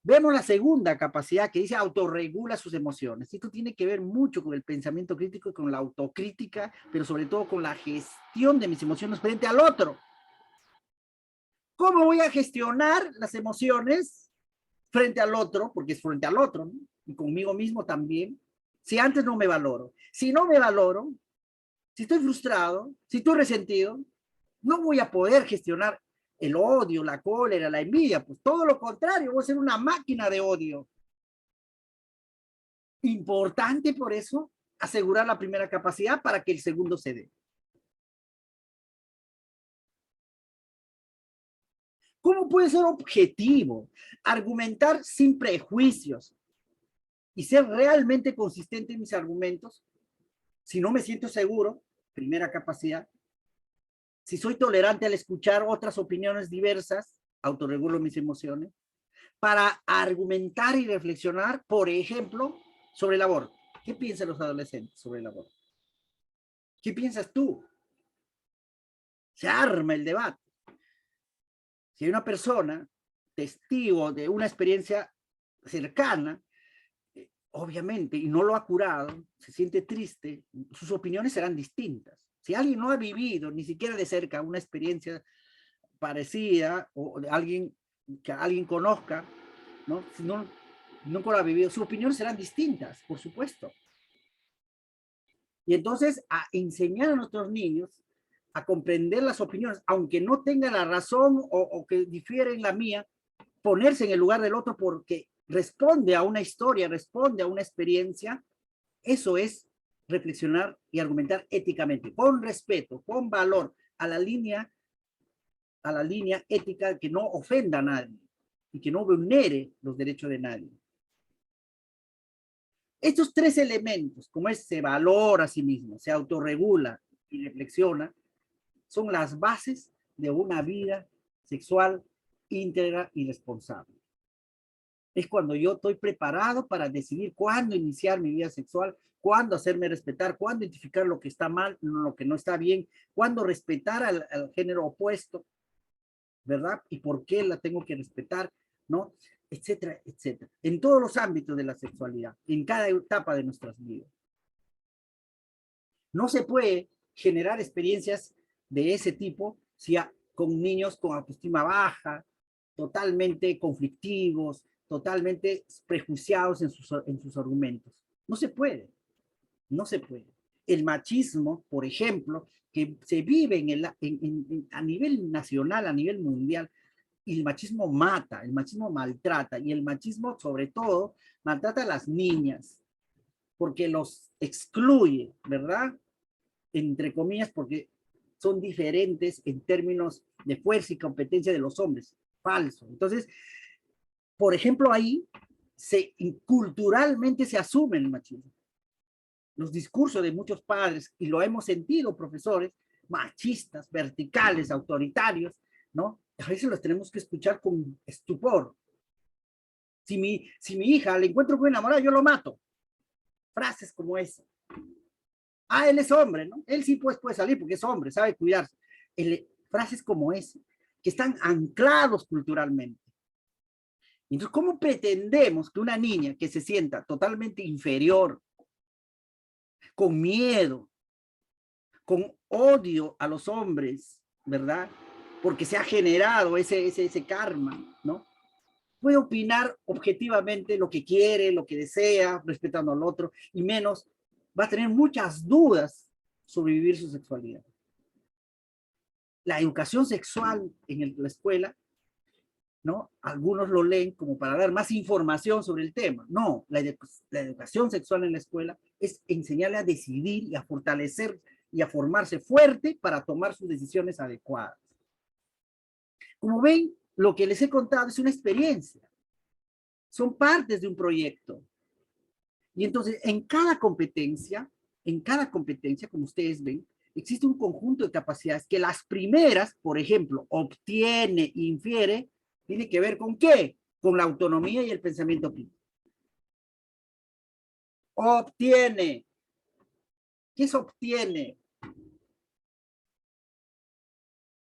Vemos la segunda capacidad que dice autorregula sus emociones. Esto tiene que ver mucho con el pensamiento crítico y con la autocrítica, pero sobre todo con la gestión de mis emociones frente al otro. ¿Cómo voy a gestionar las emociones frente al otro? Porque es frente al otro, ¿no? Y conmigo mismo también. Si antes no me valoro. Si no me valoro, si estoy frustrado, si estoy resentido, no voy a poder gestionar el odio, la cólera, la envidia. Pues todo lo contrario, voy a ser una máquina de odio. Importante por eso asegurar la primera capacidad para que el segundo se dé. ¿Cómo puede ser objetivo? Argumentar sin prejuicios y ser realmente consistente en mis argumentos. Si no me siento seguro, primera capacidad. Si soy tolerante al escuchar otras opiniones diversas, autorregulo mis emociones. Para argumentar y reflexionar, por ejemplo, sobre el aborto. ¿Qué piensan los adolescentes sobre el aborto? ¿Qué piensas tú? Se arma el debate. Si hay una persona, testigo de una experiencia cercana, obviamente, y no lo ha curado, se siente triste, sus opiniones serán distintas. Si alguien no ha vivido ni siquiera de cerca una experiencia parecida, o de alguien que alguien conozca, ¿no? Si no, nunca lo ha vivido, sus opiniones serán distintas, por supuesto. Y entonces a enseñar a nuestros niños a comprender las opiniones, aunque no tenga la razón o que difiere en la mía, ponerse en el lugar del otro porque responde a una historia, responde a una experiencia, eso es reflexionar y argumentar éticamente, con respeto, con valor, a la línea ética que no ofenda a nadie y que no vulnere los derechos de nadie. Estos tres elementos, como es se valora a sí mismo, se autorregula y reflexiona, son las bases de una vida sexual íntegra y responsable. Es cuando yo estoy preparado para decidir cuándo iniciar mi vida sexual, cuándo hacerme respetar, cuándo identificar lo que está mal, lo que no está bien, cuándo respetar al género opuesto, ¿verdad? Y por qué la tengo que respetar, ¿no? Etcétera, etcétera. En todos los ámbitos de la sexualidad, en cada etapa de nuestras vidas. No se puede generar experiencias de ese tipo si con niños con autoestima baja, totalmente conflictivos, totalmente prejuiciados en sus argumentos. No se puede, no se puede. El machismo, por ejemplo, que se vive a nivel nacional, a nivel mundial, y el machismo mata, el machismo maltrata, y el machismo sobre todo maltrata a las niñas, porque los excluye, ¿verdad? Entre comillas, porque son diferentes en términos de fuerza y competencia de los hombres. Falso. Entonces, por ejemplo, ahí culturalmente se asume el machismo. Los discursos de muchos padres, y lo hemos sentido, profesores, machistas, verticales, autoritarios, ¿no? A veces los tenemos que escuchar con estupor. Si mi hija le encuentro con enamorada, yo lo mato. Frases como esa. Ah, él es hombre, ¿no? Él sí pues puede salir porque es hombre, sabe cuidarse. Frases como esa, que están anclados culturalmente. Entonces, ¿cómo pretendemos que una niña que se sienta totalmente inferior, con miedo, con odio a los hombres, ¿verdad? Porque se ha generado ese karma, ¿no? Puede opinar objetivamente lo que quiere, lo que desea, respetando al otro, y menos va a tener muchas dudas sobre vivir su sexualidad. La educación sexual en la escuela, ¿no? Algunos lo leen como para dar más información sobre el tema. No, la educación sexual en la escuela es enseñarle a decidir y a fortalecer y a formarse fuerte para tomar sus decisiones adecuadas. Como ven, lo que les he contado es una experiencia. Son partes de un proyecto. Y entonces, en cada competencia, como ustedes ven, existe un conjunto de capacidades que las primeras, por ejemplo, obtiene, infiere, tiene que ver con ¿qué? Con la autonomía y el pensamiento crítico. Obtiene. ¿Qué es obtiene?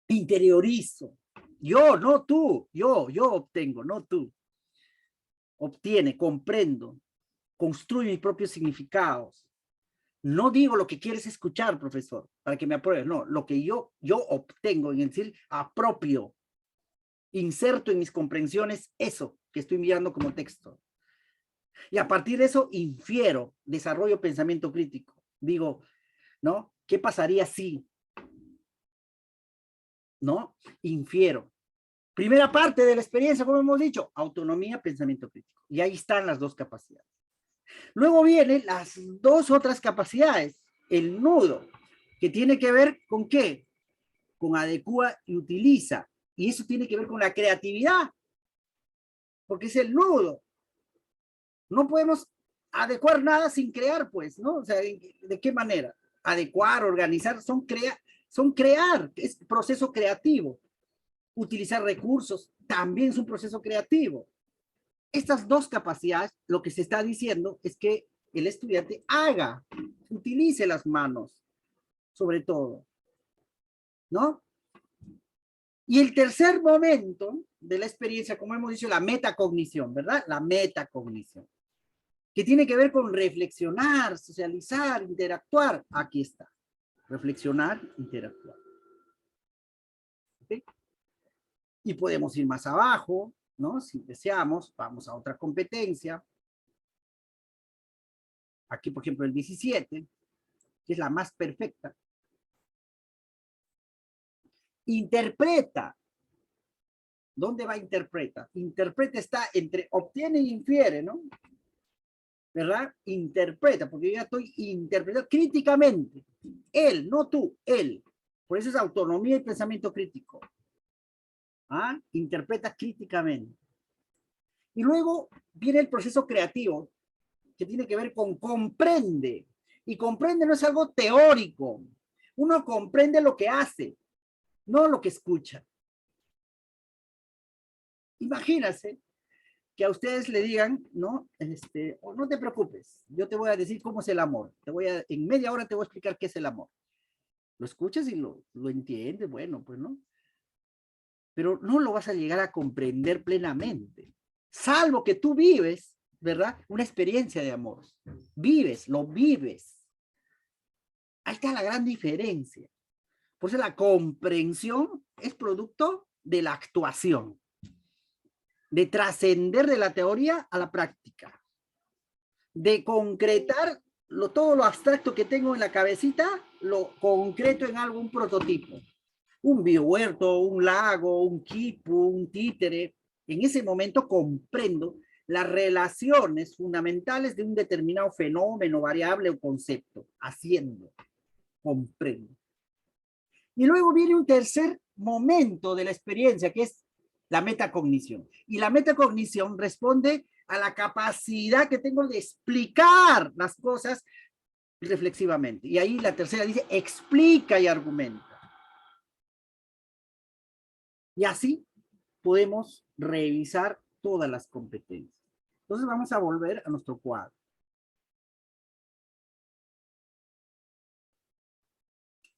Interiorizo. Yo, no tú. Yo obtengo, no tú. Obtiene, comprendo, construyo mis propios significados. No digo lo que quieres escuchar, profesor, para que me apruebes. No, lo que yo obtengo, en decir, apropio, inserto en mis comprensiones eso que estoy mirando como texto. Y a partir de eso infiero, desarrollo pensamiento crítico. Digo, ¿no? ¿Qué pasaría si? ¿No? Infiero. Primera parte de la experiencia, como hemos dicho, autonomía, pensamiento crítico. Y ahí están las dos capacidades. Luego vienen las dos otras capacidades. El nudo, que tiene que ver con ¿qué? Con adecua y utiliza. Y eso tiene que ver con la creatividad, porque es el nudo. No podemos adecuar nada sin crear, pues, ¿no? O sea, ¿de qué manera? Adecuar, organizar, son crear, es proceso creativo. Utilizar recursos también es un proceso creativo. Estas dos capacidades, lo que se está diciendo es que el estudiante utilice las manos, sobre todo, ¿no? Y el tercer momento de la experiencia, como hemos dicho, la metacognición, ¿verdad? La metacognición, que tiene que ver con reflexionar, socializar, interactuar. Aquí está. Reflexionar, interactuar. ¿Okay? Y podemos ir más abajo, ¿no? Si deseamos, vamos a otra competencia. Aquí, por ejemplo, el 17, que es la más perfecta. Interpreta. ¿Dónde va interpreta? Interpreta está entre obtiene y infiere, ¿no? ¿Verdad? Interpreta, porque yo ya estoy interpretando críticamente. Él, no tú, él. Por eso es autonomía y pensamiento crítico. ¿Ah? Interpreta críticamente. Y luego viene el proceso creativo, que tiene que ver con comprende. Y comprende no es algo teórico. Uno comprende lo que hace, no lo que escucha. Imagínate que a ustedes le digan, ¿no? Oh, no te preocupes, yo te voy a decir cómo es el amor. En media hora te voy a explicar qué es el amor. Lo escuchas y lo entiendes, bueno, pues, ¿no? Pero no lo vas a llegar a comprender plenamente, salvo que tú vives, ¿verdad? Una experiencia de amor. Lo vives. Ahí está la gran diferencia. Por eso la comprensión es producto de la actuación, de trascender de la teoría a la práctica, de concretar todo lo abstracto que tengo en la cabecita, lo concreto en algún prototipo. Un biohuerto, un lago, un quipu, un títere. En ese momento comprendo las relaciones fundamentales de un determinado fenómeno, variable o concepto, haciendo, comprendo. Y luego viene un tercer momento de la experiencia, que es la metacognición. Y la metacognición responde a la capacidad que tengo de explicar las cosas reflexivamente. Y ahí la tercera dice, explica y argumenta. Y así podemos revisar todas las competencias. Entonces vamos a volver a nuestro cuadro.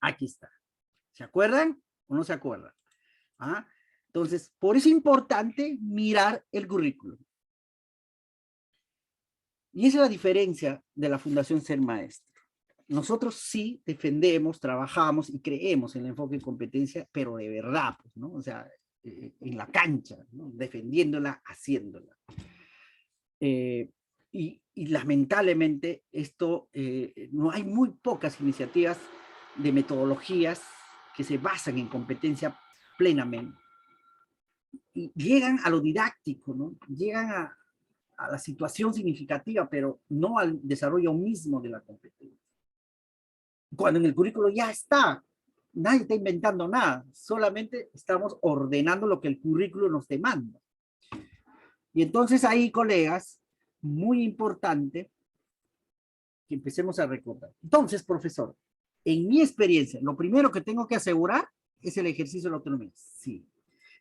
Aquí está. ¿Se acuerdan o no se acuerdan? ¿Ah? Entonces, por eso es importante mirar el currículum. Y esa es la diferencia de la Fundación Ser Maestro. Nosotros sí defendemos, trabajamos y creemos en el enfoque de competencia, pero de verdad, pues, ¿no? O sea, en la cancha, ¿no? Defendiéndola, haciéndola. Y lamentablemente no hay muy pocas iniciativas de metodologías que se basan en competencia plenamente. Y llegan a lo didáctico, ¿no? Llegan a la situación significativa, pero no al desarrollo mismo de la competencia. Cuando en el currículo ya está, nadie está inventando nada, solamente estamos ordenando lo que el currículo nos demanda. Y entonces ahí, colegas, muy importante que empecemos a recordar. Entonces, profesor, en mi experiencia, lo primero que tengo que asegurar es el ejercicio de la autonomía. Sí.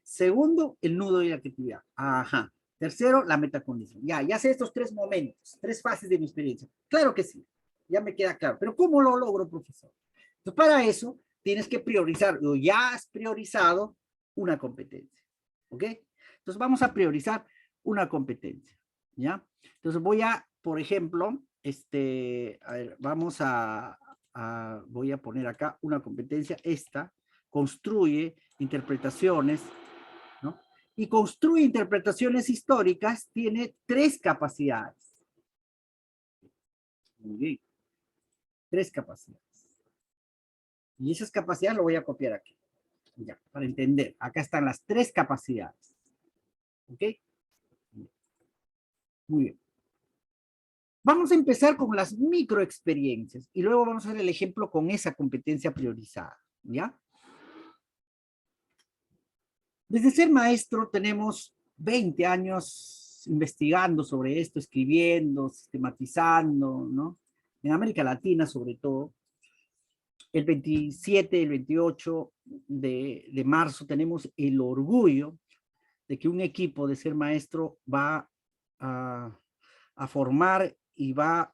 Segundo, el nudo de la actividad. Ajá. Tercero, la metacognición. Ya sé estos tres momentos, tres fases de mi experiencia. Claro que sí, ya me queda claro. Pero ¿cómo lo logro, profesor? Entonces, para eso, tienes que priorizar, o ya has priorizado una competencia. ¿Ok? Entonces, vamos a priorizar una competencia. ¿Ya? Entonces, voy a, por ejemplo, a ver, voy a poner acá una competencia, esta, construye interpretaciones, ¿no? Y construye interpretaciones históricas, tiene tres capacidades. Muy bien. Tres capacidades. Y esas capacidades lo voy a copiar aquí. Ya, para entender. Acá están las tres capacidades. ¿Ok? Muy bien. Vamos a empezar con las microexperiencias y luego vamos a hacer el ejemplo con esa competencia priorizada. ¿Ya? Desde Ser Maestro tenemos 20 años investigando sobre esto, escribiendo, sistematizando, ¿no? En América Latina sobre todo. El 27, el 28 de marzo tenemos el orgullo de que un equipo de Ser Maestro va a formar y va a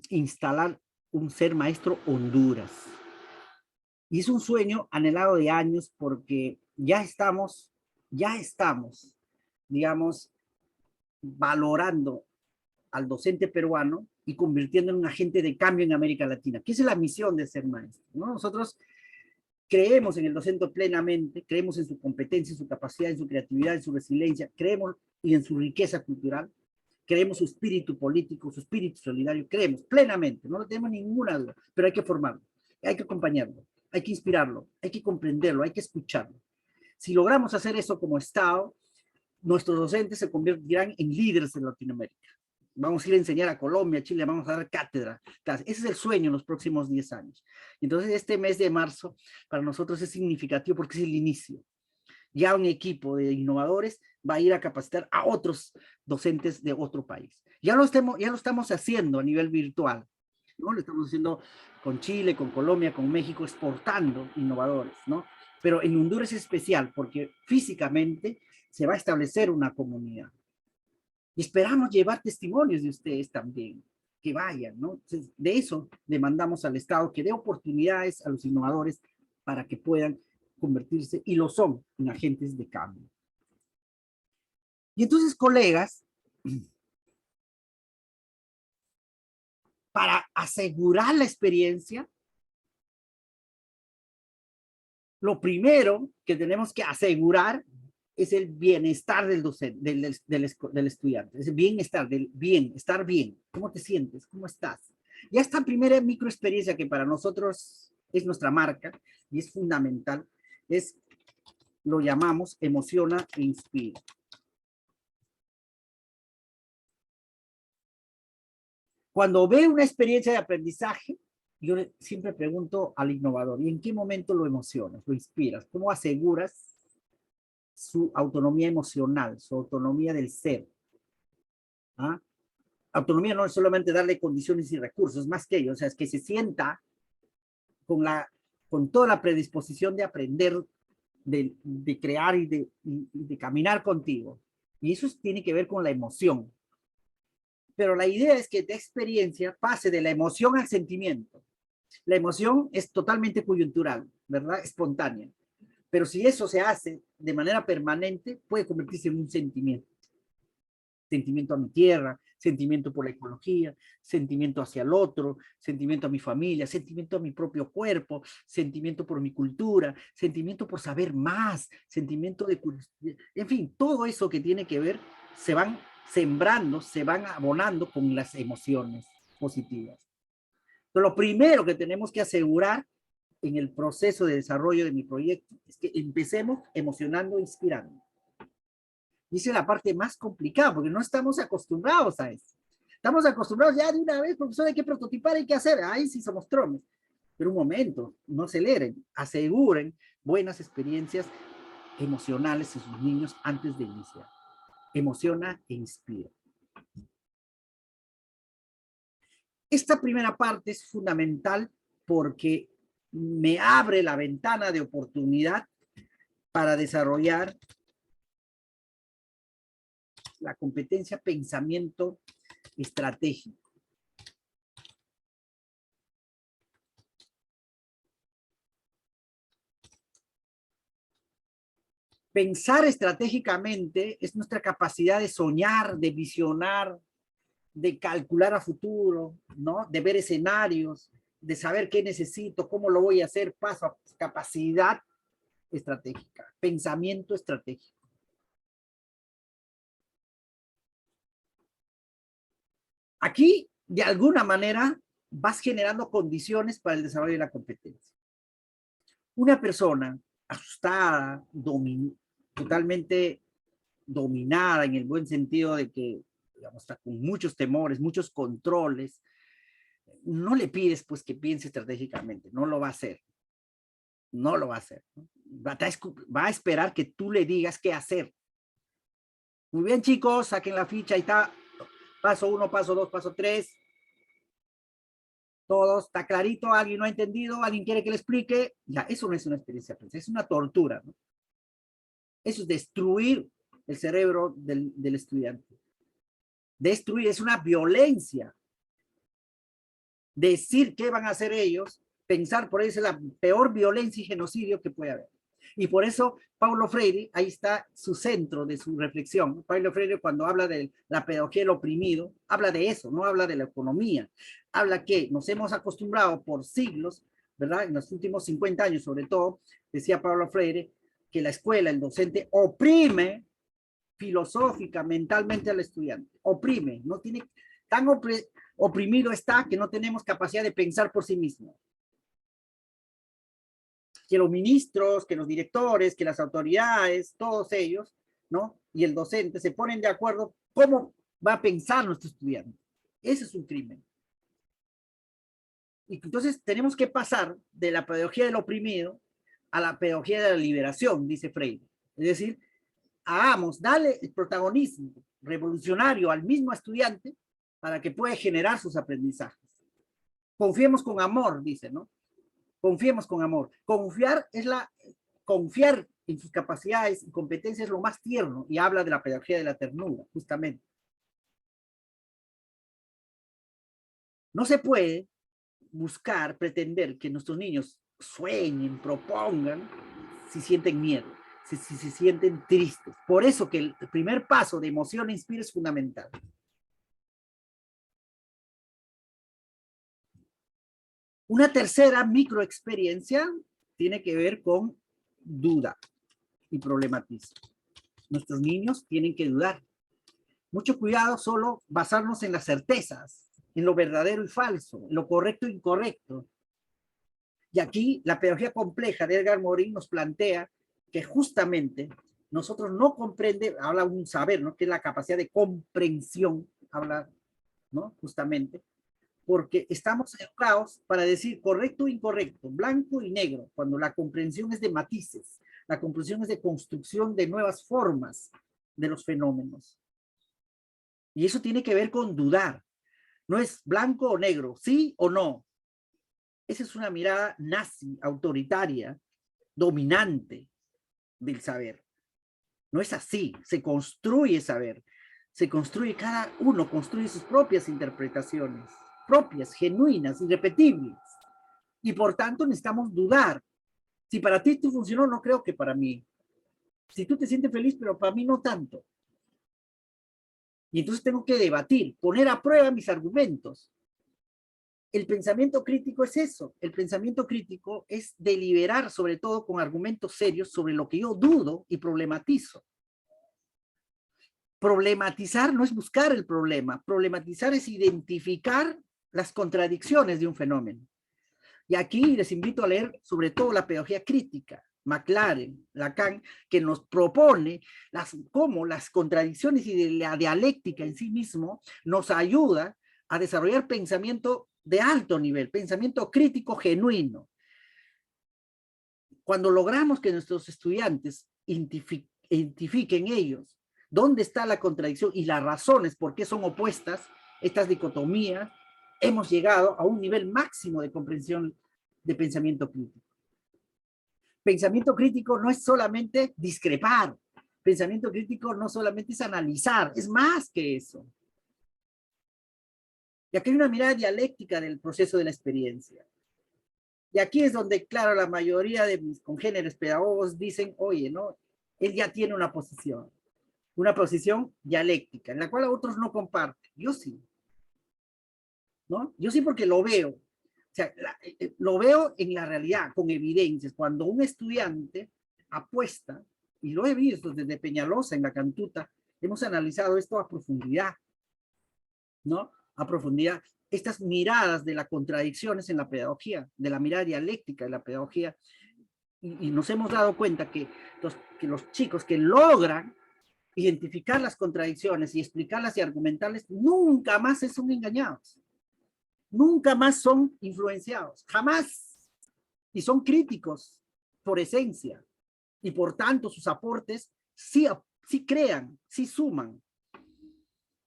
instalar un Ser Maestro Honduras. Y es un sueño anhelado de años porque ya estamos, digamos, valorando al docente peruano y convirtiendo en un agente de cambio en América Latina, que es la misión de Ser Maestro, ¿no? Nosotros Creemos en el docente plenamente, creemos en su competencia, en su capacidad, en su creatividad, en su resiliencia, creemos y en su riqueza cultural, creemos su espíritu político, su espíritu solidario, creemos plenamente, no tenemos ninguna duda, pero hay que formarlo, hay que acompañarlo, hay que inspirarlo, hay que comprenderlo, hay que escucharlo. Si logramos hacer eso como Estado, nuestros docentes se convertirán en líderes de Latinoamérica. Vamos a ir a enseñar a Colombia, a Chile, vamos a dar cátedra. Ese es el sueño en los próximos 10 años. Entonces, este mes de marzo para nosotros es significativo porque es el inicio. Ya un equipo de innovadores va a ir a capacitar a otros docentes de otro país. Ya lo estamos haciendo a nivel virtual, ¿no? Lo estamos haciendo con Chile, con Colombia, con México, exportando innovadores, ¿no? Pero en Honduras es especial porque físicamente se va a establecer una comunidad. Y esperamos llevar testimonios de ustedes también, que vayan, ¿no? Entonces, de eso demandamos al Estado, que dé oportunidades a los innovadores para que puedan convertirse, y lo son, en agentes de cambio. Y entonces, colegas, para asegurar la experiencia, lo primero que tenemos que asegurar es el bienestar del docente, del estudiante, es el bienestar, estar bien. ¿Cómo te sientes? ¿Cómo estás? Ya esta primera microexperiencia que para nosotros es nuestra marca y es fundamental, lo llamamos emociona e inspira. Cuando ve una experiencia de aprendizaje, yo siempre pregunto al innovador, ¿y en qué momento lo emocionas, lo inspiras? ¿Cómo aseguras su autonomía emocional, su autonomía del ser? ¿Ah? Autonomía no es solamente darle condiciones y recursos, más que ello, o sea, es que se sienta con toda la predisposición de aprender, de crear y de caminar contigo. Y eso tiene que ver con la emoción. Pero la idea es que esta experiencia pase de la emoción al sentimiento. La emoción es totalmente coyuntural, ¿verdad? Espontánea. Pero si eso se hace de manera permanente, puede convertirse en un sentimiento. Sentimiento a mi tierra, sentimiento por la ecología, sentimiento hacia el otro, sentimiento a mi familia, sentimiento a mi propio cuerpo, sentimiento por mi cultura, sentimiento por saber más, sentimiento de... En fin, todo eso que tiene que ver, se van sembrando, se van abonando con las emociones positivas. Pero lo primero que tenemos que asegurar en el proceso de desarrollo de mi proyecto es que empecemos emocionando e inspirando. Y esa es la parte más complicada, porque no estamos acostumbrados a eso. Estamos acostumbrados ya de una vez, profesor, hay que prototipar, hay que hacer. Ahí sí somos tromes. Pero un momento, no aceleren, aseguren buenas experiencias emocionales en sus niños antes de iniciar. Emociona e inspira. Esta primera parte es fundamental porque me abre la ventana de oportunidad para desarrollar la competencia pensamiento estratégico. Pensar estratégicamente es nuestra capacidad de soñar, de visionar, de calcular a futuro, ¿no? De ver escenarios, de saber qué necesito, cómo lo voy a hacer, paso a capacidad estratégica, pensamiento estratégico. Aquí, de alguna manera, vas generando condiciones para el desarrollo de la competencia. Una persona asustada, totalmente dominada en el buen sentido de que, digamos, está con muchos temores, muchos controles, no le pides pues que piense estratégicamente, no lo va a hacer. No lo va a hacer. Va a esperar que tú le digas qué hacer. Muy bien, chicos, saquen la ficha, ahí está. Paso 1, paso 2, paso 3. Todos, ¿está clarito? ¿Alguien no ha entendido? ¿Alguien quiere que le explique? Ya, eso no es una experiencia, es una tortura, ¿no? Eso es destruir el cerebro del estudiante. Destruir es una violencia. Decir qué van a hacer ellos, pensar por eso es la peor violencia y genocidio que puede haber. Y por eso Paulo Freire, ahí está su centro de su reflexión. Paulo Freire, cuando habla de la pedagogía del oprimido, habla de eso, no habla de la economía. Habla que nos hemos acostumbrado por siglos ¿verdad? En los últimos 50 años, sobre todo, decía Pablo Freire, que la escuela, el docente, oprime filosófica, mentalmente al estudiante. Oprime, no tiene, tan oprimido está que no tenemos capacidad de pensar por sí mismo. Que los ministros, que los directores, que las autoridades, todos ellos, ¿no? Y el docente se ponen de acuerdo cómo va a pensar nuestro estudiante. Ese es un crimen. Y entonces tenemos que pasar de la pedagogía del oprimido a la pedagogía de la liberación, dice Freire. Es decir, hagamos, dale el protagonismo revolucionario al mismo estudiante para que pueda generar sus aprendizajes. Confiemos con amor, dice, ¿no? Confiemos con amor. Confiar en sus capacidades y competencias es lo más tierno, y habla de la pedagogía de la ternura, justamente. No se puede buscar, pretender que nuestros niños sueñen, propongan, si sienten miedo, si se sienten tristes. Por eso que el primer paso de emoción e inspira es fundamental. Una tercera microexperiencia tiene que ver con duda y problematismo. Nuestros niños tienen que dudar. Mucho cuidado solo basarnos en las certezas, en lo verdadero y falso, en lo correcto e incorrecto. Y aquí la pedagogía compleja de Edgar Morin nos plantea que justamente nosotros no comprende, habla un saber, ¿no? Que es la capacidad de comprensión, habla, ¿no? Justamente, porque estamos educados para decir correcto o incorrecto, blanco y negro, cuando la comprensión es de matices, la comprensión es de construcción de nuevas formas de los fenómenos. Y eso tiene que ver con dudar. No es blanco o negro, sí o no. Esa es una mirada nazi, autoritaria, dominante del saber. No es así, se construye saber. Se construye, cada uno construye sus propias interpretaciones, propias, genuinas, irrepetibles. Y por tanto necesitamos dudar. Si para ti esto funcionó, no creo que para mí. Si tú te sientes feliz, pero para mí no tanto. Y entonces tengo que debatir, poner a prueba mis argumentos. El pensamiento crítico es eso. El pensamiento crítico es deliberar, sobre todo con argumentos serios, sobre lo que yo dudo y problematizo. Problematizar no es buscar el problema. Problematizar es identificar las contradicciones de un fenómeno. Y aquí les invito a leer sobre todo la pedagogía crítica, Maclaren, Lacan, que nos propone cómo las contradicciones y de la dialéctica en sí mismo nos ayuda a desarrollar pensamiento de alto nivel, pensamiento crítico genuino. Cuando logramos que nuestros estudiantes identifiquen ellos dónde está la contradicción y las razones por qué son opuestas, estas dicotomías, hemos llegado a un nivel máximo de comprensión de pensamiento crítico. Pensamiento crítico no es solamente discrepar, pensamiento crítico no solamente es analizar, es más que eso. Y aquí hay una mirada dialéctica del proceso de la experiencia. Y aquí es donde, claro, la mayoría de mis congéneres pedagogos dicen, oye, ¿no? Él ya tiene una posición dialéctica, en la cual otros no comparten. Yo sí. ¿No? Yo sí porque lo veo. O sea, lo veo en la realidad, con evidencias. Cuando un estudiante apuesta, y lo he visto desde Peñalosa en la Cantuta, hemos analizado esto a profundidad, ¿no? A profundidad. Estas miradas de las contradicciones en la pedagogía, de la mirada dialéctica de la pedagogía, y nos hemos dado cuenta que los chicos que logran identificar las contradicciones y explicarlas y argumentarles, nunca más son engañados. Nunca más son influenciados, jamás. Y son críticos por esencia. Y por tanto sus aportes sí crean, sí suman.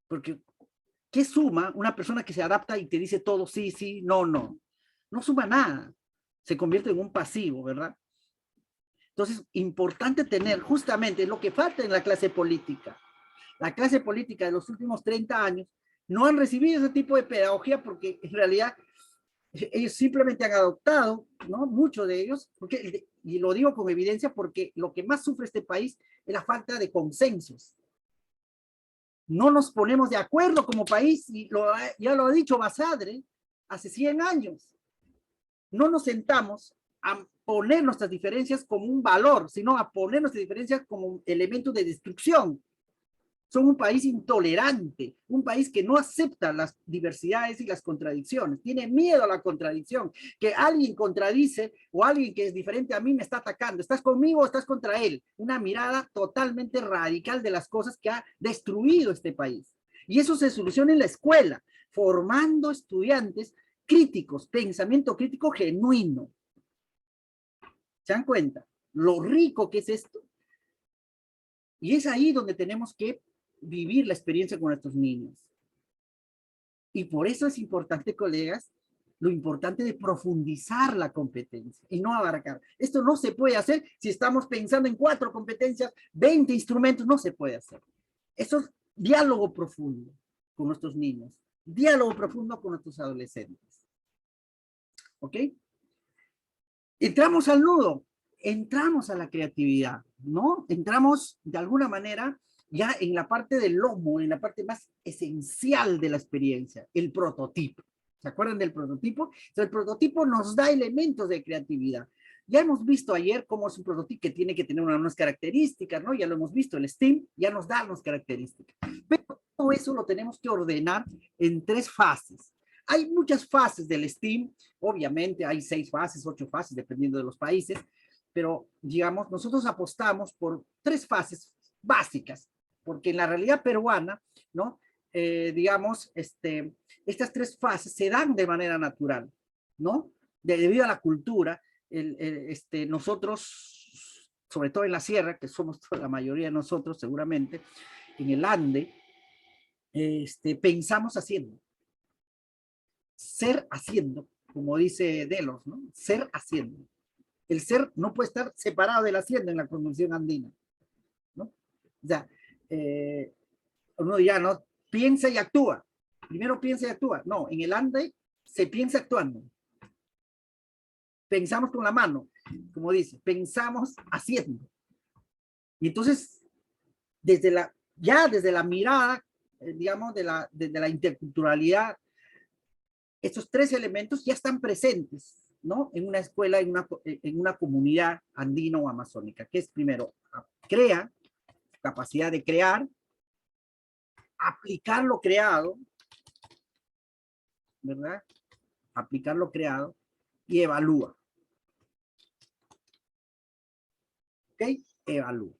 Porque, ¿qué suma una persona que se adapta y te dice todo sí, sí, no, no? No suma nada. Se convierte en un pasivo, ¿verdad? Entonces, importante tener justamente lo que falta en la clase política. La clase política de los últimos 30 años no han recibido ese tipo de pedagogía porque en realidad ellos simplemente han adoptado, ¿no? Muchos de ellos, y lo digo con evidencia porque lo que más sufre este país es la falta de consensos. No nos ponemos de acuerdo como país, y ya lo ha dicho Basadre hace 100 años. no nos sentamos a poner nuestras diferencias como un valor, sino a poner nuestras diferencias como un elemento de destrucción. Son un país intolerante, un país que no acepta las diversidades y las contradicciones, tiene miedo a la contradicción, que alguien contradice o alguien que es diferente a mí me está atacando, ¿estás conmigo o estás contra él? Una mirada totalmente radical de las cosas que ha destruido este país. Y eso se soluciona en la escuela, formando estudiantes críticos, pensamiento crítico genuino. ¿Se dan cuenta? Lo rico que es esto. Y es ahí donde tenemos que vivir la experiencia con nuestros niños. Y por eso es importante, colegas, lo importante de profundizar la competencia y no abarcar. Esto no se puede hacer si estamos pensando en 4 competencias, 20 instrumentos, no se puede hacer. Eso es diálogo profundo con nuestros niños, diálogo profundo con nuestros adolescentes. ¿Ok? Entramos al nudo, entramos a la creatividad, ¿no? Entramos de alguna manera ya en la parte del lomo, en la parte más esencial de la experiencia, el prototipo. ¿Se acuerdan del prototipo? Entonces, el prototipo nos da elementos de creatividad. Ya hemos visto ayer cómo es un prototipo que tiene que tener unas características, ¿no? Ya lo hemos visto, el STEAM ya nos da unas características. Pero todo eso lo tenemos que ordenar en 3 fases. Hay muchas fases del STEAM, obviamente hay 6 fases, 8 fases, dependiendo de los países, pero digamos, nosotros apostamos por 3 fases básicas, porque en la realidad peruana, ¿no? Digamos, estas 3 fases se dan de manera natural, ¿no? Debido a la cultura, nosotros, sobre todo en la sierra, que somos la mayoría de nosotros seguramente, en el Ande, pensamos haciendo. Ser haciendo, como dice Delos, ¿no? Ser haciendo. El ser no puede estar separado del haciendo en la convención andina, ¿no? O sea, uno ya no piensa y actúa. Primero piensa y actúa. No, en el Ande se piensa actuando. Pensamos con la mano, como dice, pensamos haciendo. Y entonces, desde la mirada, digamos, de la interculturalidad, estos 3 elementos ya están presentes, ¿no? En una escuela, en una comunidad andina o amazónica, que es primero, crea, capacidad de crear, aplicar lo creado, ¿verdad? Aplicar lo creado y evalúa. ¿Ok? Evalúa.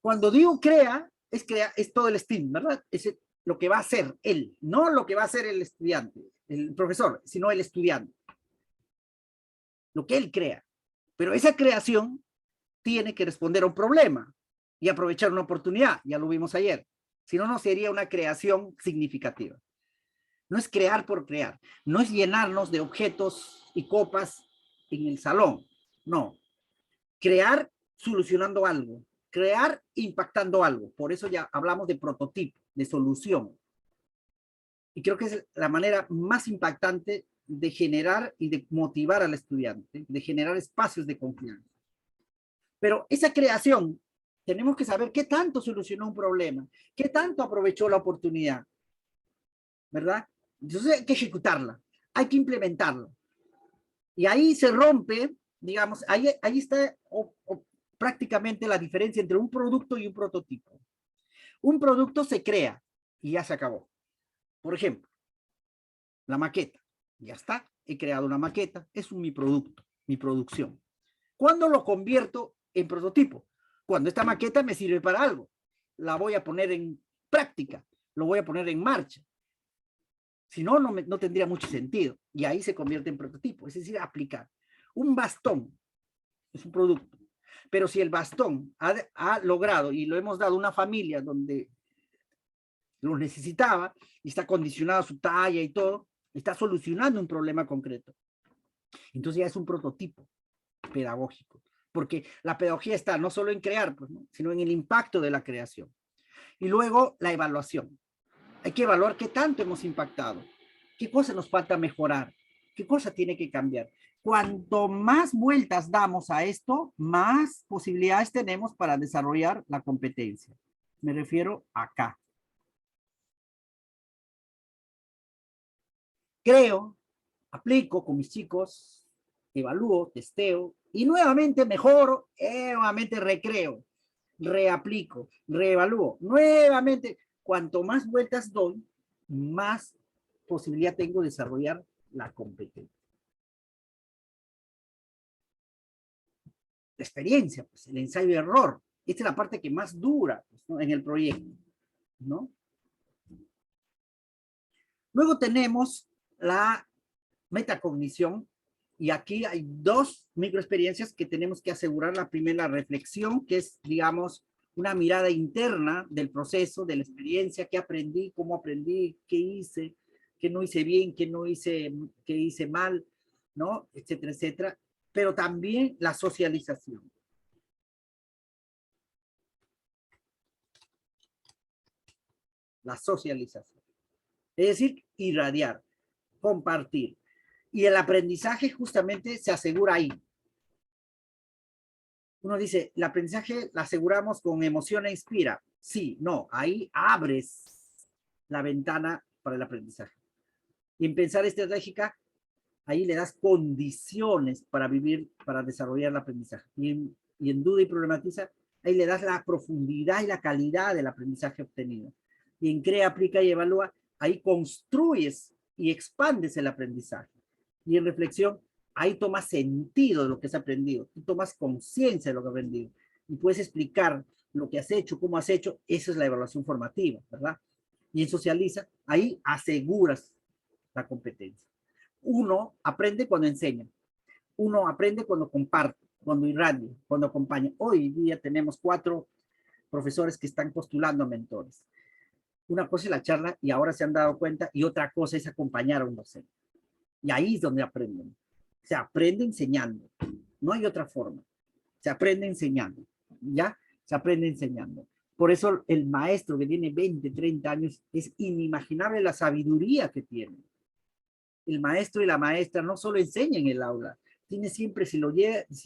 Cuando digo crea, es todo el STEAM, ¿verdad? Es lo que va a hacer él, no lo que va a hacer el estudiante, el profesor, sino el estudiante. Lo que él crea. Pero esa creación tiene que responder a un problema y aprovechar una oportunidad, ya lo vimos ayer. Si no, no sería una creación significativa. No es crear por crear, no es llenarnos de objetos y copas en el salón, no. Crear solucionando algo, crear impactando algo. Por eso ya hablamos de prototipo, de solución. Y creo que es la manera más impactante de generar y de motivar al estudiante, de generar espacios de confianza. Pero esa creación, tenemos que saber qué tanto solucionó un problema, qué tanto aprovechó la oportunidad, ¿verdad? Entonces hay que ejecutarla, hay que implementarla. Y ahí se rompe, digamos, ahí está prácticamente la diferencia entre un producto y un prototipo. Un producto se crea y ya se acabó. Por ejemplo, la maqueta. Ya está, he creado una maqueta, es mi producto, mi producción. ¿Cuándo lo convierto en prototipo? Cuando esta maqueta me sirve para algo. La voy a poner en práctica, lo voy a poner en marcha. Si no, no tendría mucho sentido. Y ahí se convierte en prototipo, es decir, aplicar. Un bastón es un producto. Pero si el bastón ha logrado, y lo hemos dado a una familia donde lo necesitaba, y está condicionado a su talla y todo, está solucionando un problema concreto. Entonces ya es un prototipo pedagógico. Porque la pedagogía está no solo en crear, pues, ¿no? Sino en el impacto de la creación. Y luego la evaluación. Hay que evaluar qué tanto hemos impactado, qué cosa nos falta mejorar, qué cosa tiene que cambiar. Cuanto más vueltas damos a esto, más posibilidades tenemos para desarrollar la competencia. Me refiero acá. creo, aplico con mis chicos, evalúo, testeo, y nuevamente mejoro, nuevamente recreo, reaplico, reevalúo, nuevamente. Cuanto más vueltas doy, más posibilidad tengo de desarrollar la competencia. La experiencia, pues, el ensayo y error. Esta es la parte que más dura, pues, ¿no?, en el proyecto, ¿no? Luego tenemos la metacognición, y aquí hay dos microexperiencias que tenemos que asegurar. La primera, la reflexión, que es, digamos, una mirada interna del proceso, de la experiencia, qué aprendí, cómo aprendí, qué hice, qué no hice bien, qué hice mal, ¿no? Etcétera, etcétera. Pero también la socialización. La socialización. Es decir, irradiar, compartir. Y el aprendizaje justamente se asegura ahí. Uno dice, el aprendizaje lo aseguramos con emoción e inspira. Sí, no, ahí abres la ventana para el aprendizaje. Y en pensar estratégica, ahí le das condiciones para vivir, para desarrollar el aprendizaje. Y en duda y problematiza, ahí le das la profundidad y la calidad del aprendizaje obtenido. Y en crea, aplica y evalúa, ahí construyes y expandes el aprendizaje. Y en reflexión, ahí tomas sentido de lo que has aprendido. Tú tomas conciencia de lo que has aprendido. Y puedes explicar lo que has hecho, cómo has hecho. Esa es la evaluación formativa, ¿verdad? Y en socializa, ahí aseguras la competencia. Uno aprende cuando enseña. Uno aprende cuando comparte, cuando irradia, cuando acompaña. Hoy día tenemos 4 profesores que están postulando a mentores. Una cosa es la charla y ahora se han dado cuenta, y otra cosa es acompañar a un docente. Y ahí es donde aprenden. Se aprende enseñando. No hay otra forma. Se aprende enseñando. ¿Ya? Se aprende enseñando. Por eso el maestro que tiene 20, 30 años, es inimaginable la sabiduría que tiene. El maestro y la maestra no solo enseñan en el aula, tiene siempre, si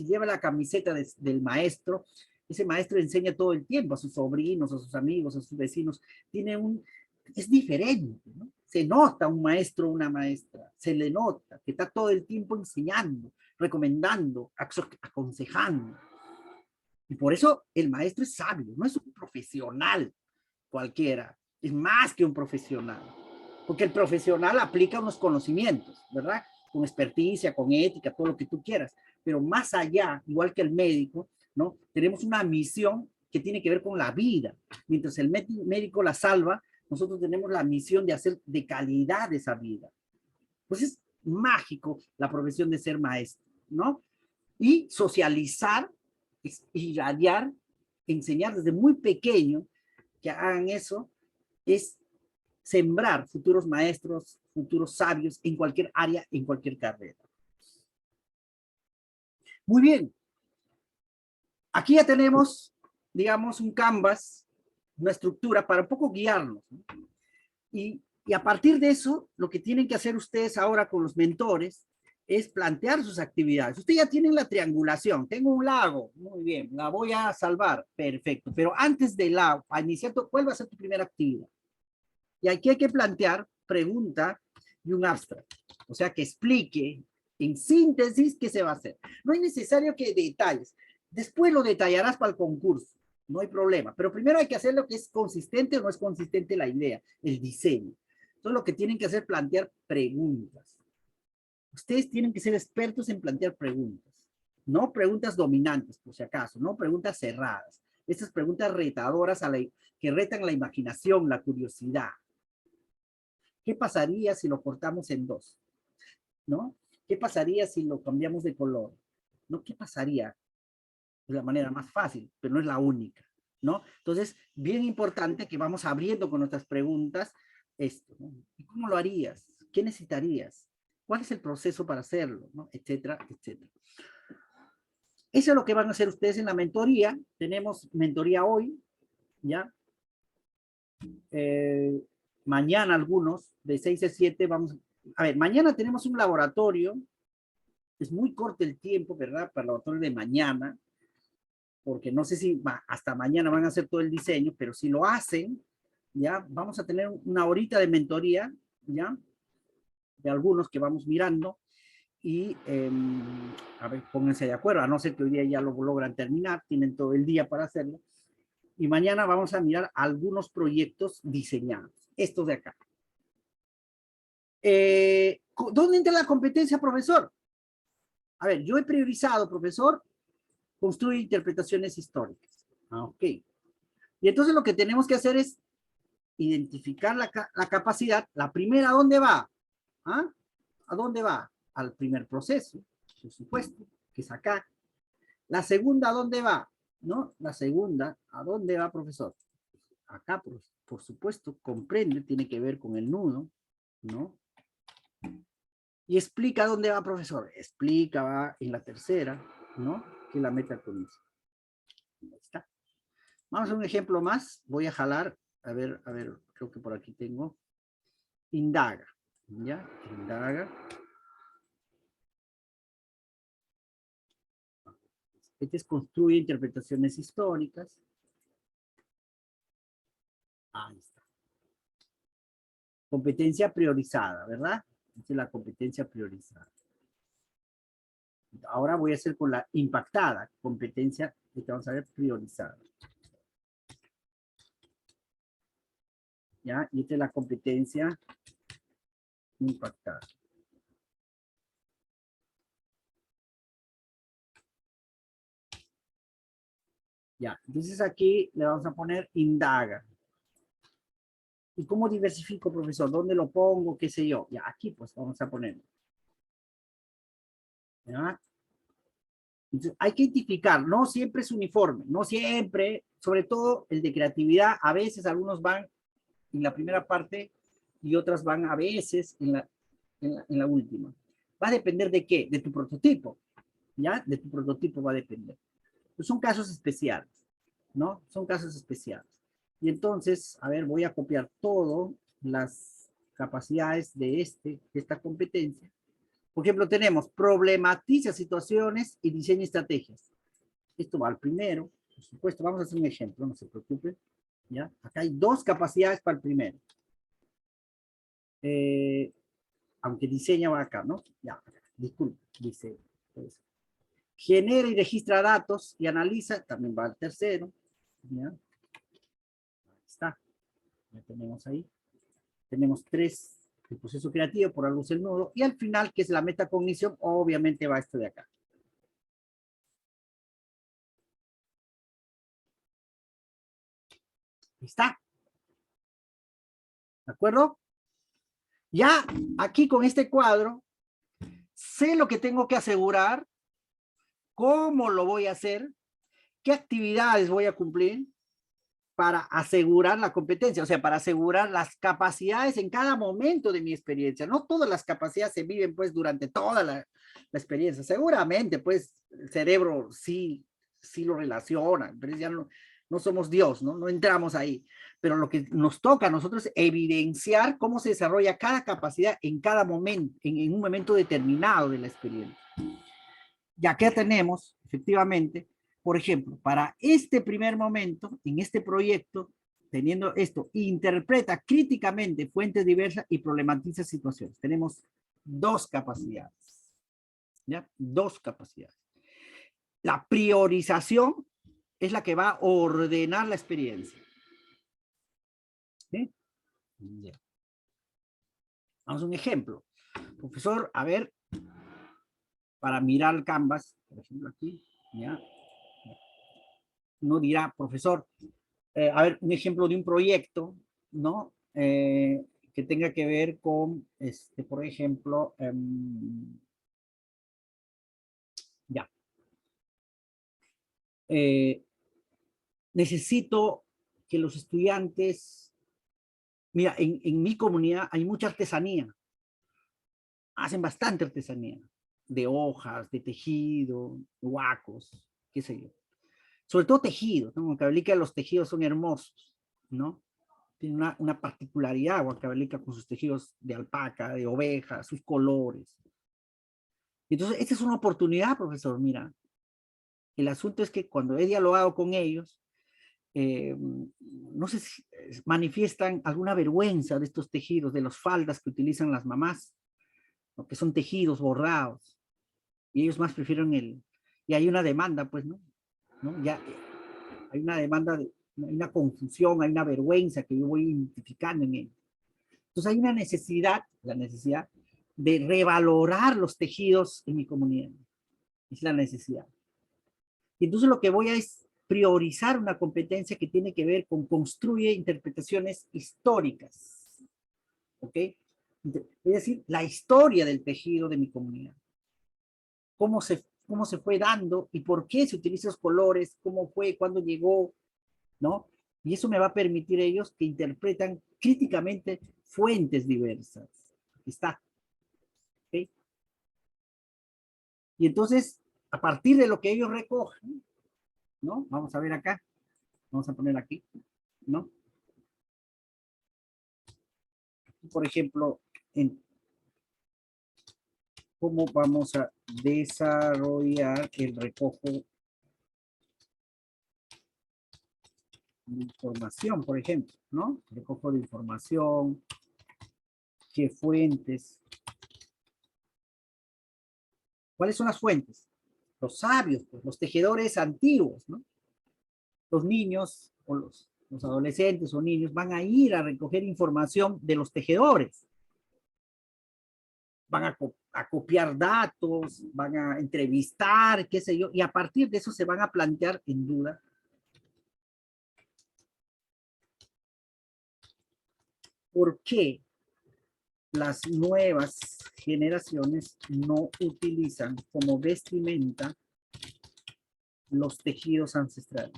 lleva la camiseta del maestro, ese maestro enseña todo el tiempo a sus sobrinos, a sus amigos, a sus vecinos. Es diferente, ¿no? Se nota un maestro o una maestra, se le nota que está todo el tiempo enseñando, recomendando, aconsejando. Y por eso el maestro es sabio, no es un profesional cualquiera, es más que un profesional. Porque el profesional aplica unos conocimientos, ¿verdad? Con experticia, con ética, todo lo que tú quieras. Pero más allá, igual que el médico, ¿no? Tenemos una misión que tiene que ver con la vida. Mientras el médico la salva, nosotros tenemos la misión de hacer de calidad esa vida. Pues es mágico la profesión de ser maestro, ¿no? Y socializar, irradiar, enseñar desde muy pequeño que hagan eso, es sembrar futuros maestros, futuros sabios en cualquier área, en cualquier carrera. Muy bien. Aquí ya tenemos, digamos, un canvas, una estructura para un poco guiarnos, ¿no? Y a partir de eso, lo que tienen que hacer ustedes ahora con los mentores es plantear sus actividades. Ustedes ya tienen la triangulación. Tengo un lago. Muy bien, la voy a salvar. Perfecto. Pero antes del lago, a iniciar, ¿cuál va a ser tu primera actividad? Y aquí hay que plantear pregunta y un abstract. O sea, que explique en síntesis qué se va a hacer. No es necesario que detalles. Después lo detallarás para el concurso. No hay problema. Pero primero hay que hacer lo que es consistente o no es consistente la idea, el diseño. Entonces lo que tienen que hacer es plantear preguntas. Ustedes tienen que ser expertos en plantear preguntas. No preguntas dominantes, por si acaso. No preguntas cerradas. Estas preguntas retadoras que retan la imaginación, la curiosidad. ¿Qué pasaría si lo cortamos en 2? ¿No? ¿Qué pasaría si lo cambiamos de color? ¿No? ¿Qué pasaría? Es la manera más fácil, pero no es la única, ¿no? Entonces, bien importante que vamos abriendo con nuestras preguntas esto, ¿no? ¿Y cómo lo harías? ¿Qué necesitarías? ¿Cuál es el proceso para hacerlo? ¿No? Etcétera, etcétera. Eso es lo que van a hacer ustedes en la mentoría. Tenemos mentoría hoy, ¿ya? Mañana algunos, de 6 a 7, vamos a ver, mañana tenemos un laboratorio, es muy corto el tiempo, ¿verdad? Para el laboratorio de mañana, porque no sé si hasta mañana van a hacer todo el diseño, pero si lo hacen, ya, vamos a tener una horita de mentoría, ya, de algunos que vamos mirando y, a ver, pónganse de acuerdo, a no ser que hoy día ya lo logran terminar, tienen todo el día para hacerlo. Y mañana vamos a mirar algunos proyectos diseñados, estos de acá. ¿Dónde entra la competencia, profesor? A ver, yo he priorizado, profesor, construir interpretaciones históricas. Ok. Y entonces lo que tenemos que hacer es identificar la capacidad. La primera, ¿a dónde va? ¿Ah? ¿A dónde va? Al primer proceso, por supuesto, que es acá. La segunda, ¿a dónde va? ¿No? La segunda, ¿a dónde va, profesor? Acá, por supuesto, comprende, tiene que ver con el nudo, ¿no? Y explica dónde va, profesor. Explica, va en la tercera, ¿no? Que la metacognición. Ahí está. Vamos a un ejemplo más. Voy a jalar, a ver, creo que por aquí tengo. Indaga, ¿ya? Indaga. Este es construye interpretaciones históricas. Ahí está. Competencia priorizada, ¿verdad? Esta es la competencia priorizada. Ahora voy a hacer con la impactada, competencia que vamos a ver priorizada. ¿Ya? Y esta es la competencia impactada. Ya, entonces aquí le vamos a poner indaga. ¿Y cómo diversifico, profesor? ¿Dónde lo pongo? ¿Qué sé yo? Ya, aquí pues vamos a ponerlo. ¿Ya? Entonces, hay que identificar, no siempre es uniforme, no siempre, sobre todo el de creatividad, a veces algunos van en la primera parte y otras van a veces en la última. Va a depender de qué, de tu prototipo, ¿ya? De tu prototipo va a depender. Pues son casos especiales, ¿no? Son casos especiales. Y entonces, a ver, voy a copiar todas las capacidades de esta competencia. Por ejemplo, tenemos problematiza situaciones y diseña estrategias. Esto va al primero, por supuesto. Vamos a hacer un ejemplo, no se preocupen. ¿Ya? Acá hay dos capacidades para el primero. Aunque diseña va acá, ¿no? Ya, disculpe, dice. Pues, genera y registra datos y analiza, también va al tercero. ¿Ya? Ahí está. Ya tenemos ahí. Tenemos tres, el proceso creativo, por algo es el nudo, y al final, que es la metacognición, obviamente va esto de acá. Ahí está. ¿De acuerdo? Ya aquí con este cuadro, sé lo que tengo que asegurar, cómo lo voy a hacer, qué actividades voy a cumplir para asegurar la competencia, o sea, para asegurar las capacidades en cada momento de mi experiencia. No todas las capacidades se viven pues durante toda la experiencia. Seguramente pues el cerebro sí lo relaciona, pero ya no somos Dios, ¿no? No entramos ahí. Pero lo que nos toca a nosotros es evidenciar cómo se desarrolla cada capacidad en cada momento, en un momento determinado de la experiencia. Ya que tenemos, efectivamente, por ejemplo, para este primer momento, en este proyecto, teniendo esto, interpreta críticamente fuentes diversas y problematiza situaciones. Tenemos dos capacidades. ¿Ya? Dos capacidades. La priorización es la que va a ordenar la experiencia. ¿Sí? Ya. Vamos a un ejemplo. Profesor, a ver, para mirar el Canvas, por ejemplo aquí, ¿ya? No dirá, profesor, a ver, un ejemplo de un proyecto, ¿no? Que tenga que ver con, por ejemplo, ya. Necesito que los estudiantes, mira, en mi comunidad hay mucha artesanía, hacen bastante artesanía, de hojas, de tejido, huacos, qué sé yo. Sobre todo tejido, ¿no? Huancavelica, los tejidos son hermosos, ¿no? Tiene una particularidad Huancavelica con sus tejidos de alpaca, de oveja, sus colores. Entonces, esta es una oportunidad, profesor, mira. El asunto es que cuando he dialogado con ellos, no sé si manifiestan alguna vergüenza de estos tejidos, de las faldas que utilizan las mamás, ¿no? Que son tejidos borrados, y ellos más prefieren y hay una demanda, pues, ¿no? Ya hay una demanda, hay una confusión, hay una vergüenza que yo voy identificando en él. Entonces hay una necesidad, la necesidad de revalorar los tejidos en mi comunidad. Es la necesidad. Y entonces lo que voy a es priorizar una competencia que tiene que ver con construye interpretaciones históricas. ¿Ok? Es decir, la historia del tejido de mi comunidad. Cómo se fue dando y por qué se utilizan esos colores, cómo fue, cuándo llegó, ¿no? Y eso me va a permitir ellos que interpretan críticamente fuentes diversas. Está. ¿Ok? Y entonces, a partir de lo que ellos recogen, ¿no? Vamos a ver acá. Vamos a poner aquí, ¿no? Por ejemplo, en cómo vamos a desarrollar el recojo de información, por ejemplo, ¿no? Recojo de información, qué fuentes. ¿Cuáles son las fuentes? Los sabios, pues, los tejedores antiguos, ¿no? Los niños o los adolescentes o niños van a ir a recoger información de los tejedores. Van a copiar datos, van a entrevistar, qué sé yo, y a partir de eso se van a plantear en duda por qué las nuevas generaciones no utilizan como vestimenta los tejidos ancestrales.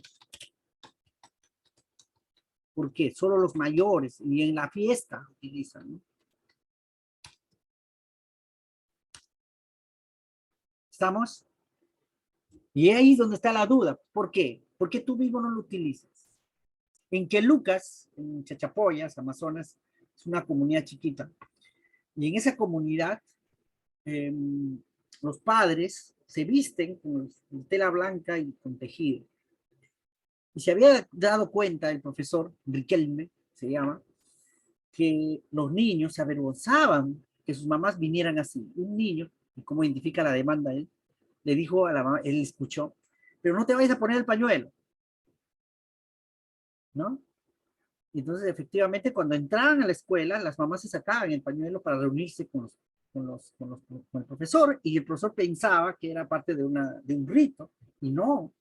¿Por qué? Solo los mayores y en la fiesta utilizan, ¿no? ¿Estamos? Y ahí es donde está la duda. ¿Por qué? ¿Por qué tú mismo no lo utilizas? En Quelucas, en Chachapoyas, Amazonas, es una comunidad chiquita. Y en esa comunidad, eh, los padres se visten con tela blanca y con tejido. Y se había dado cuenta el profesor Riquelme, se llama, que los niños se avergonzaban que sus mamás vinieran así. Un niño, y cómo identifica la demanda él, le dijo a la mamá, él escuchó, pero no te vayas a poner el pañuelo, ¿no? Y entonces, efectivamente, cuando entraban a la escuela, las mamás se sacaban el pañuelo para reunirse con el profesor, y el profesor pensaba que era parte de un rito, y no.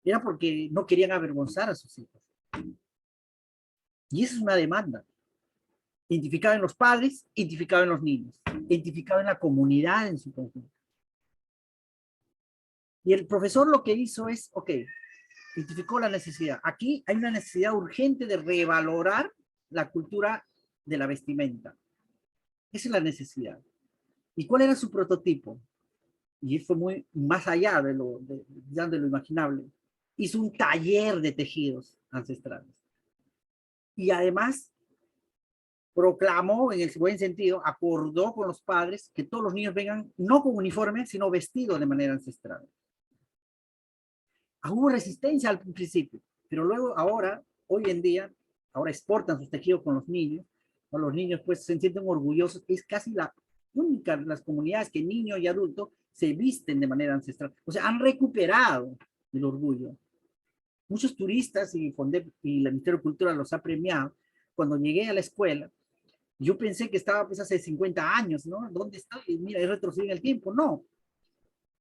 Era porque no querían avergonzar a sus hijos. Y esa es una demanda. Identificada en los padres, identificada en los niños, identificada en la comunidad en su conjunto. Y el profesor lo que hizo es, ok, identificó la necesidad. Aquí hay una necesidad urgente de revalorar la cultura de la vestimenta. Esa es la necesidad. ¿Y cuál era su prototipo? Y fue muy más allá de lo imaginable. Hizo un taller de tejidos ancestrales. Y además proclamó, en el buen sentido, acordó con los padres que todos los niños vengan no con uniforme, sino vestidos de manera ancestral. Hubo resistencia al principio, pero luego ahora, hoy en día, ahora exportan sus tejidos con los niños, o los niños pues se sienten orgullosos, es casi la única de las comunidades que niños y adultos se visten de manera ancestral, o sea, han recuperado el orgullo. Muchos turistas y el Ministerio de Cultura los ha premiado. Cuando llegué a la escuela, yo pensé que estaba pues hace 50 años, ¿no? ¿Dónde está? Y mira, he retrocedido en el tiempo. No.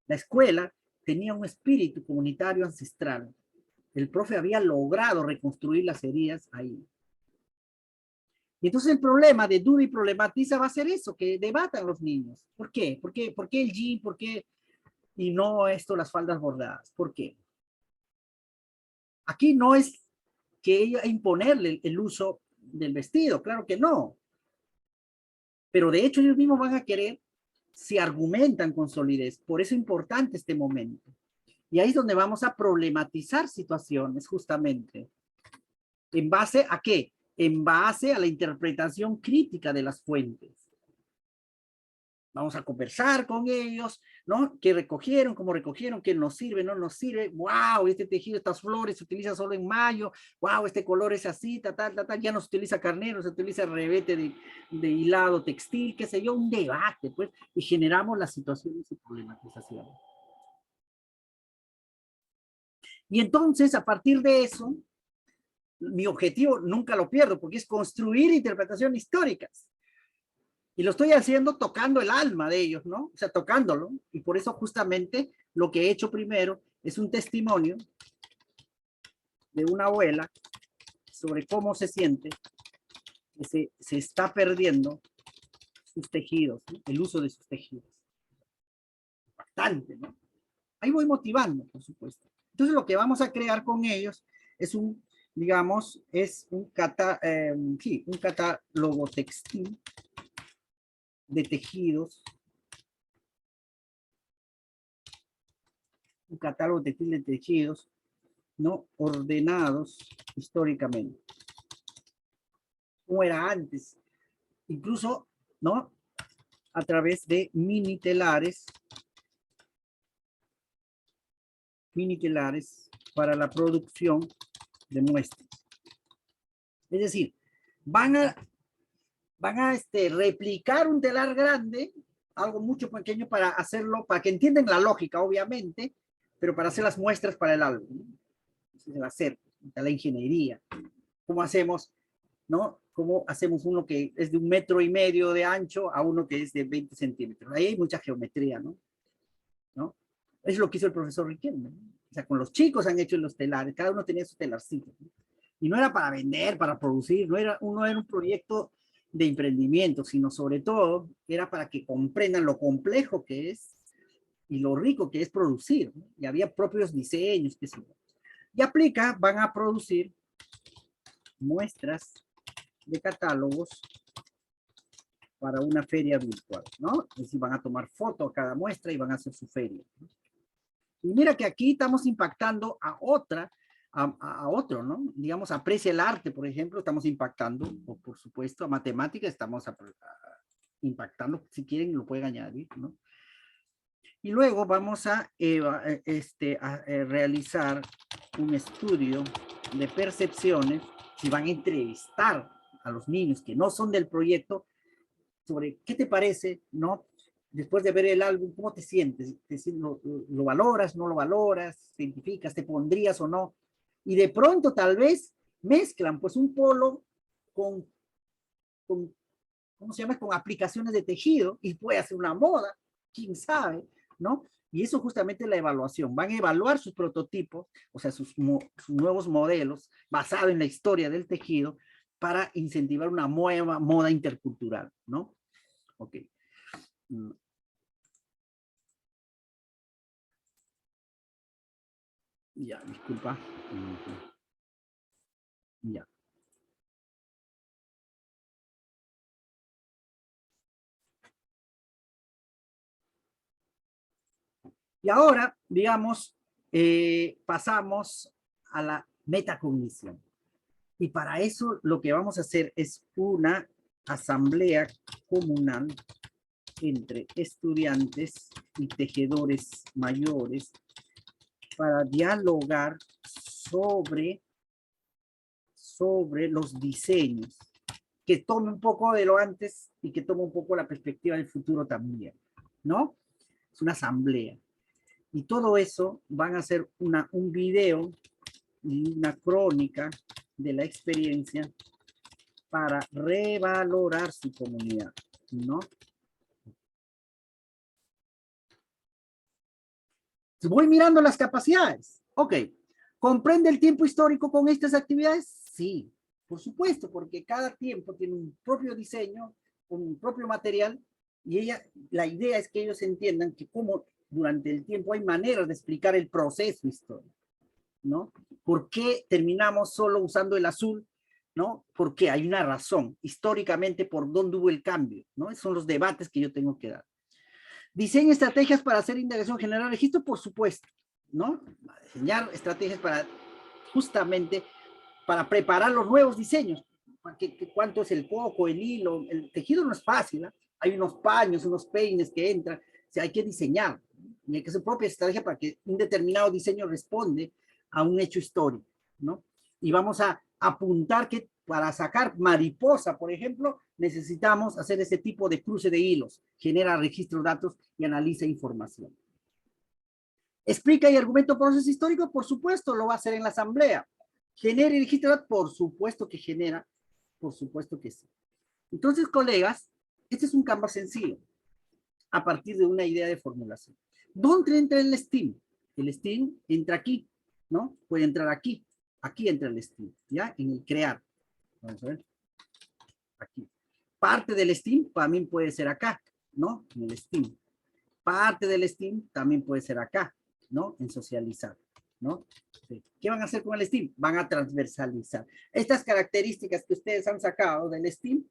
La escuela tenía un espíritu comunitario ancestral. El profe había logrado reconstruir las heridas ahí. Y entonces el problema de duda y problematiza va a ser eso, que debatan los niños. ¿Por qué? ¿Por qué el jean? ¿Por qué? Y no esto, las faldas bordadas. ¿Por qué? Aquí no es que ella imponerle el uso del vestido, claro que no. Pero de hecho ellos mismos van a querer si argumentan con solidez. Por eso es importante este momento. Y ahí es donde vamos a problematizar situaciones justamente. ¿En base a qué? En base a la interpretación crítica de las fuentes. Vamos a conversar con ellos, ¿no? ¿Qué recogieron? ¿Cómo recogieron? ¿Qué nos sirve? ¿No nos sirve? ¡Wow! Este tejido, estas flores se utiliza solo en mayo. ¡Wow! Este color es así, ya no se utiliza carnero, se utiliza revete de hilado textil, qué sé yo, un debate, pues, y generamos las situaciones y problematización. Y entonces, a partir de eso, mi objetivo nunca lo pierdo, porque es construir interpretaciones históricas. Y lo estoy haciendo tocando el alma de ellos, ¿no? O sea, tocándolo. Y por eso justamente lo que he hecho primero es un testimonio de una abuela sobre cómo se siente que se está perdiendo sus tejidos, ¿no? El uso de sus tejidos. Bastante, ¿no? Ahí voy motivando, por supuesto. Entonces lo que vamos a crear con ellos es un, digamos, es un catálogo textil de tejidos, un catálogo textil de tejidos, ¿no? Ordenados históricamente. Como era antes. Incluso, ¿no? A través de mini telares para la producción de muestras. Es decir, van a replicar un telar grande, algo mucho pequeño para hacerlo, para que entiendan la lógica, obviamente, pero para hacer las muestras para el álbum. Ese es el hacer, la ingeniería. ¿Cómo hacemos, no? ¿Cómo hacemos uno que es de 1,5 metros de ancho a uno que es de 20 centímetros? Ahí hay mucha geometría, ¿no? Es lo que hizo el profesor Riquelme, ¿no? O sea, con los chicos han hecho los telares, cada uno tenía su telarcito, ¿no? Y no era para vender, para producir, no era un proyecto de emprendimiento, sino sobre todo era para que comprendan lo complejo que es y lo rico que es producir, ¿no? Y había propios diseños, qué sé yo. Y aplica, van a producir muestras de catálogos para una feria virtual, ¿no? Es decir, van a tomar foto a cada muestra y van a hacer su feria, ¿no? Y mira que aquí estamos impactando a otro, ¿no? Digamos, aprecia el arte, por ejemplo, estamos impactando, o por supuesto, a matemáticas estamos impactando, si quieren lo pueden añadir, ¿no? Y luego vamos a realizar un estudio de percepciones, si van a entrevistar a los niños que no son del proyecto, sobre qué te parece, ¿no? Después de ver el álbum, ¿cómo te sientes? ¿Lo valoras, no lo valoras? ¿Te identificas? ¿Te pondrías o no? Y de pronto tal vez mezclan pues un polo con ¿cómo se llama? Con aplicaciones de tejido y puede hacer una moda, quién sabe, ¿no? Y eso justamente es la evaluación. Van a evaluar sus prototipos, o sea, sus nuevos modelos basados en la historia del tejido para incentivar una nueva moda intercultural, ¿no? Ok. Ya, disculpa. Ya. Y ahora, digamos, pasamos a la metacognición. Y para eso lo que vamos a hacer es una asamblea comunal entre estudiantes y tejedores mayores para dialogar sobre los diseños, que tome un poco de lo antes y que tome un poco la perspectiva del futuro también, ¿no? Es una asamblea. Y todo eso van a ser un video y una crónica de la experiencia para revalorar su comunidad, ¿no? Voy mirando las capacidades. Ok, ¿comprende el tiempo histórico con estas actividades? Sí, por supuesto, porque cada tiempo tiene un propio diseño, un propio material, y la idea es que ellos entiendan que como durante el tiempo hay maneras de explicar el proceso histórico, ¿no? ¿Por qué terminamos solo usando el azul? ¿No? Porque hay una razón, históricamente, por dónde hubo el cambio, ¿no? Esos son los debates que yo tengo que dar. Diseña estrategias para hacer indagación general registro, por supuesto, ¿no? Diseñar estrategias para, justamente, para preparar los nuevos diseños. ¿Cuánto es el coco, el hilo? El tejido no es fácil, ¿eh? hay unos paños, unos peines que entran, o sea, hay que diseñar, y hay que hacer propia estrategia para que un determinado diseño responde a un hecho histórico, ¿no? Y vamos a apuntar que para sacar mariposa, por ejemplo, necesitamos hacer ese tipo de cruce de hilos, genera registro de datos y analiza información. ¿Explica y argumenta proceso histórico? Por supuesto, lo va a hacer en la asamblea. ¿Genera y registro de datos? Por supuesto que genera, por supuesto que sí. Entonces, colegas, este es un Canvas sencillo, a partir de una idea de formulación. ¿Dónde entra el STEAM? El STEAM entra aquí, ¿no? Puede entrar aquí. Aquí entra el STEAM, ¿ya? En el crear. Vamos a ver. Aquí. Parte del STEAM también puede ser acá, ¿no? En el STEAM. Parte del STEAM también puede ser acá, ¿no? En socializar, ¿no? Sí. ¿Qué van a hacer con el STEAM? Van a transversalizar. Estas características que ustedes han sacado del STEAM,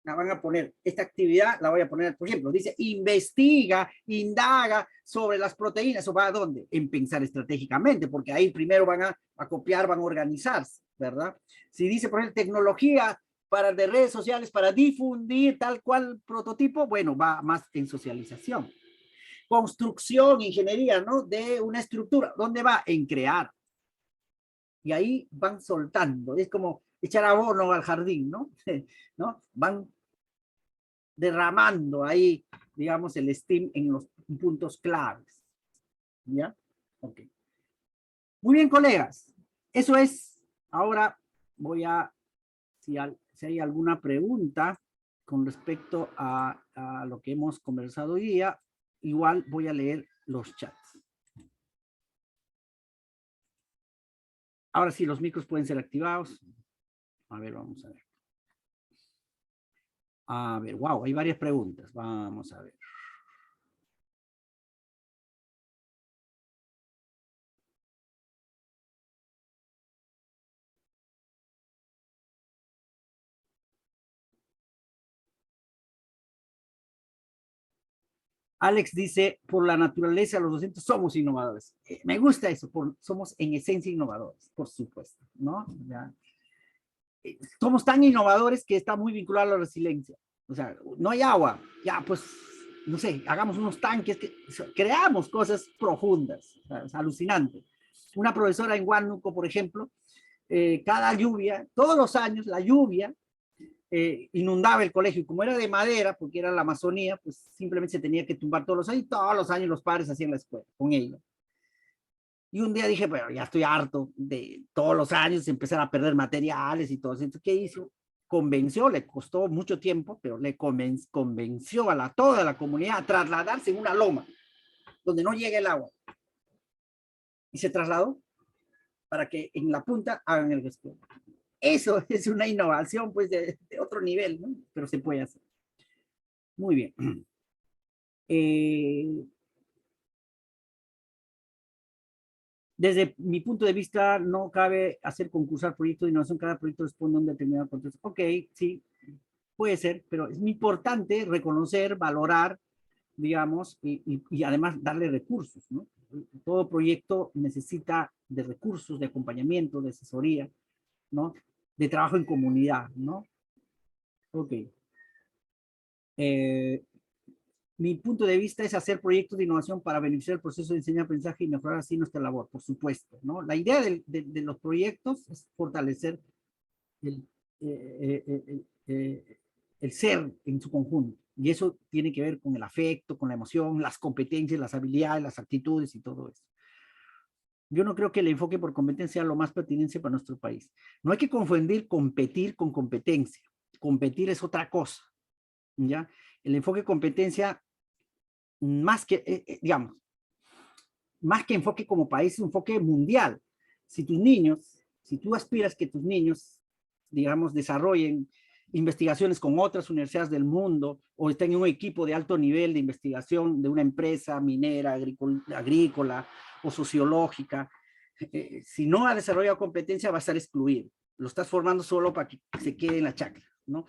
la van a poner, esta actividad la voy a poner, por ejemplo, dice, investiga, indaga sobre las proteínas, ¿o va a dónde? En pensar estratégicamente, porque ahí primero van a copiar, van a organizarse, ¿verdad? Si dice, por ejemplo, tecnología para de redes sociales, para difundir tal cual prototipo, bueno, va más en socialización. Construcción, ingeniería, ¿no? De una estructura, ¿dónde va? En crear. Y ahí van soltando, es como echar abono al jardín, ¿no? ¿No? Van derramando ahí, digamos, el STEAM en los puntos claves. ¿Ya? Ok. Muy bien, colegas. Eso es. Ahora voy a, si hay alguna pregunta con respecto a lo que hemos conversado hoy día, igual voy a leer los chats. Ahora sí, los micros pueden ser activados. A ver, vamos a ver. A ver, wow, hay varias preguntas. Vamos a ver. Alex dice, por la naturaleza, los docentes somos innovadores. Me gusta eso, somos en esencia innovadores, por supuesto, ¿no? Ya. Somos tan innovadores que está muy vinculado a la resiliencia. O sea, no hay agua, ya pues, no sé, hagamos unos tanques, creamos cosas profundas, o sea, es alucinante. Una profesora en Huánuco, por ejemplo, cada lluvia, todos los años, la lluvia inundaba el colegio, y como era de madera, porque era la Amazonía, pues simplemente se tenía que tumbar todos los años los padres hacían la escuela con ella. Y un día dije, bueno, ya estoy harto de todos los años empezar a perder materiales y todo eso. Entonces, ¿qué hizo? Convenció, le costó mucho tiempo, pero le convenció a toda la comunidad a trasladarse en una loma, donde no llegue el agua. Y se trasladó para que en la punta hagan el respeto. Eso es una innovación, pues, de otro nivel, ¿no? Pero se puede hacer. Muy bien. Desde mi punto de vista, no cabe hacer concursar proyectos de innovación. Cada proyecto responde a un determinado contexto. Ok, sí, puede ser, pero es muy importante reconocer, valorar, digamos, y además darle recursos, ¿no? Todo proyecto necesita de recursos, de acompañamiento, de asesoría, ¿no? De trabajo en comunidad, ¿no? Ok. Mi punto de vista es hacer proyectos de innovación para beneficiar el proceso de enseñanza-aprendizaje y mejorar así nuestra labor, por supuesto, ¿no? La idea de los proyectos es fortalecer el, el ser en su conjunto, y eso tiene que ver con el afecto, con la emoción, las competencias, las habilidades, las actitudes y todo eso. Yo no creo que el enfoque por competencia sea lo más pertinente para nuestro país. No hay que confundir competir con competencia. Competir es otra cosa, ¿ya? El enfoque competencia, más que, digamos, más que enfoque como país, es un enfoque mundial. Si tus niños, si tú aspiras que tus niños, digamos, desarrollen investigaciones con otras universidades del mundo o estén en un equipo de alto nivel de investigación de una empresa minera, agrícola o sociológica, si no ha desarrollado competencia va a estar excluido. Lo estás formando solo para que se quede en la chacra, ¿no?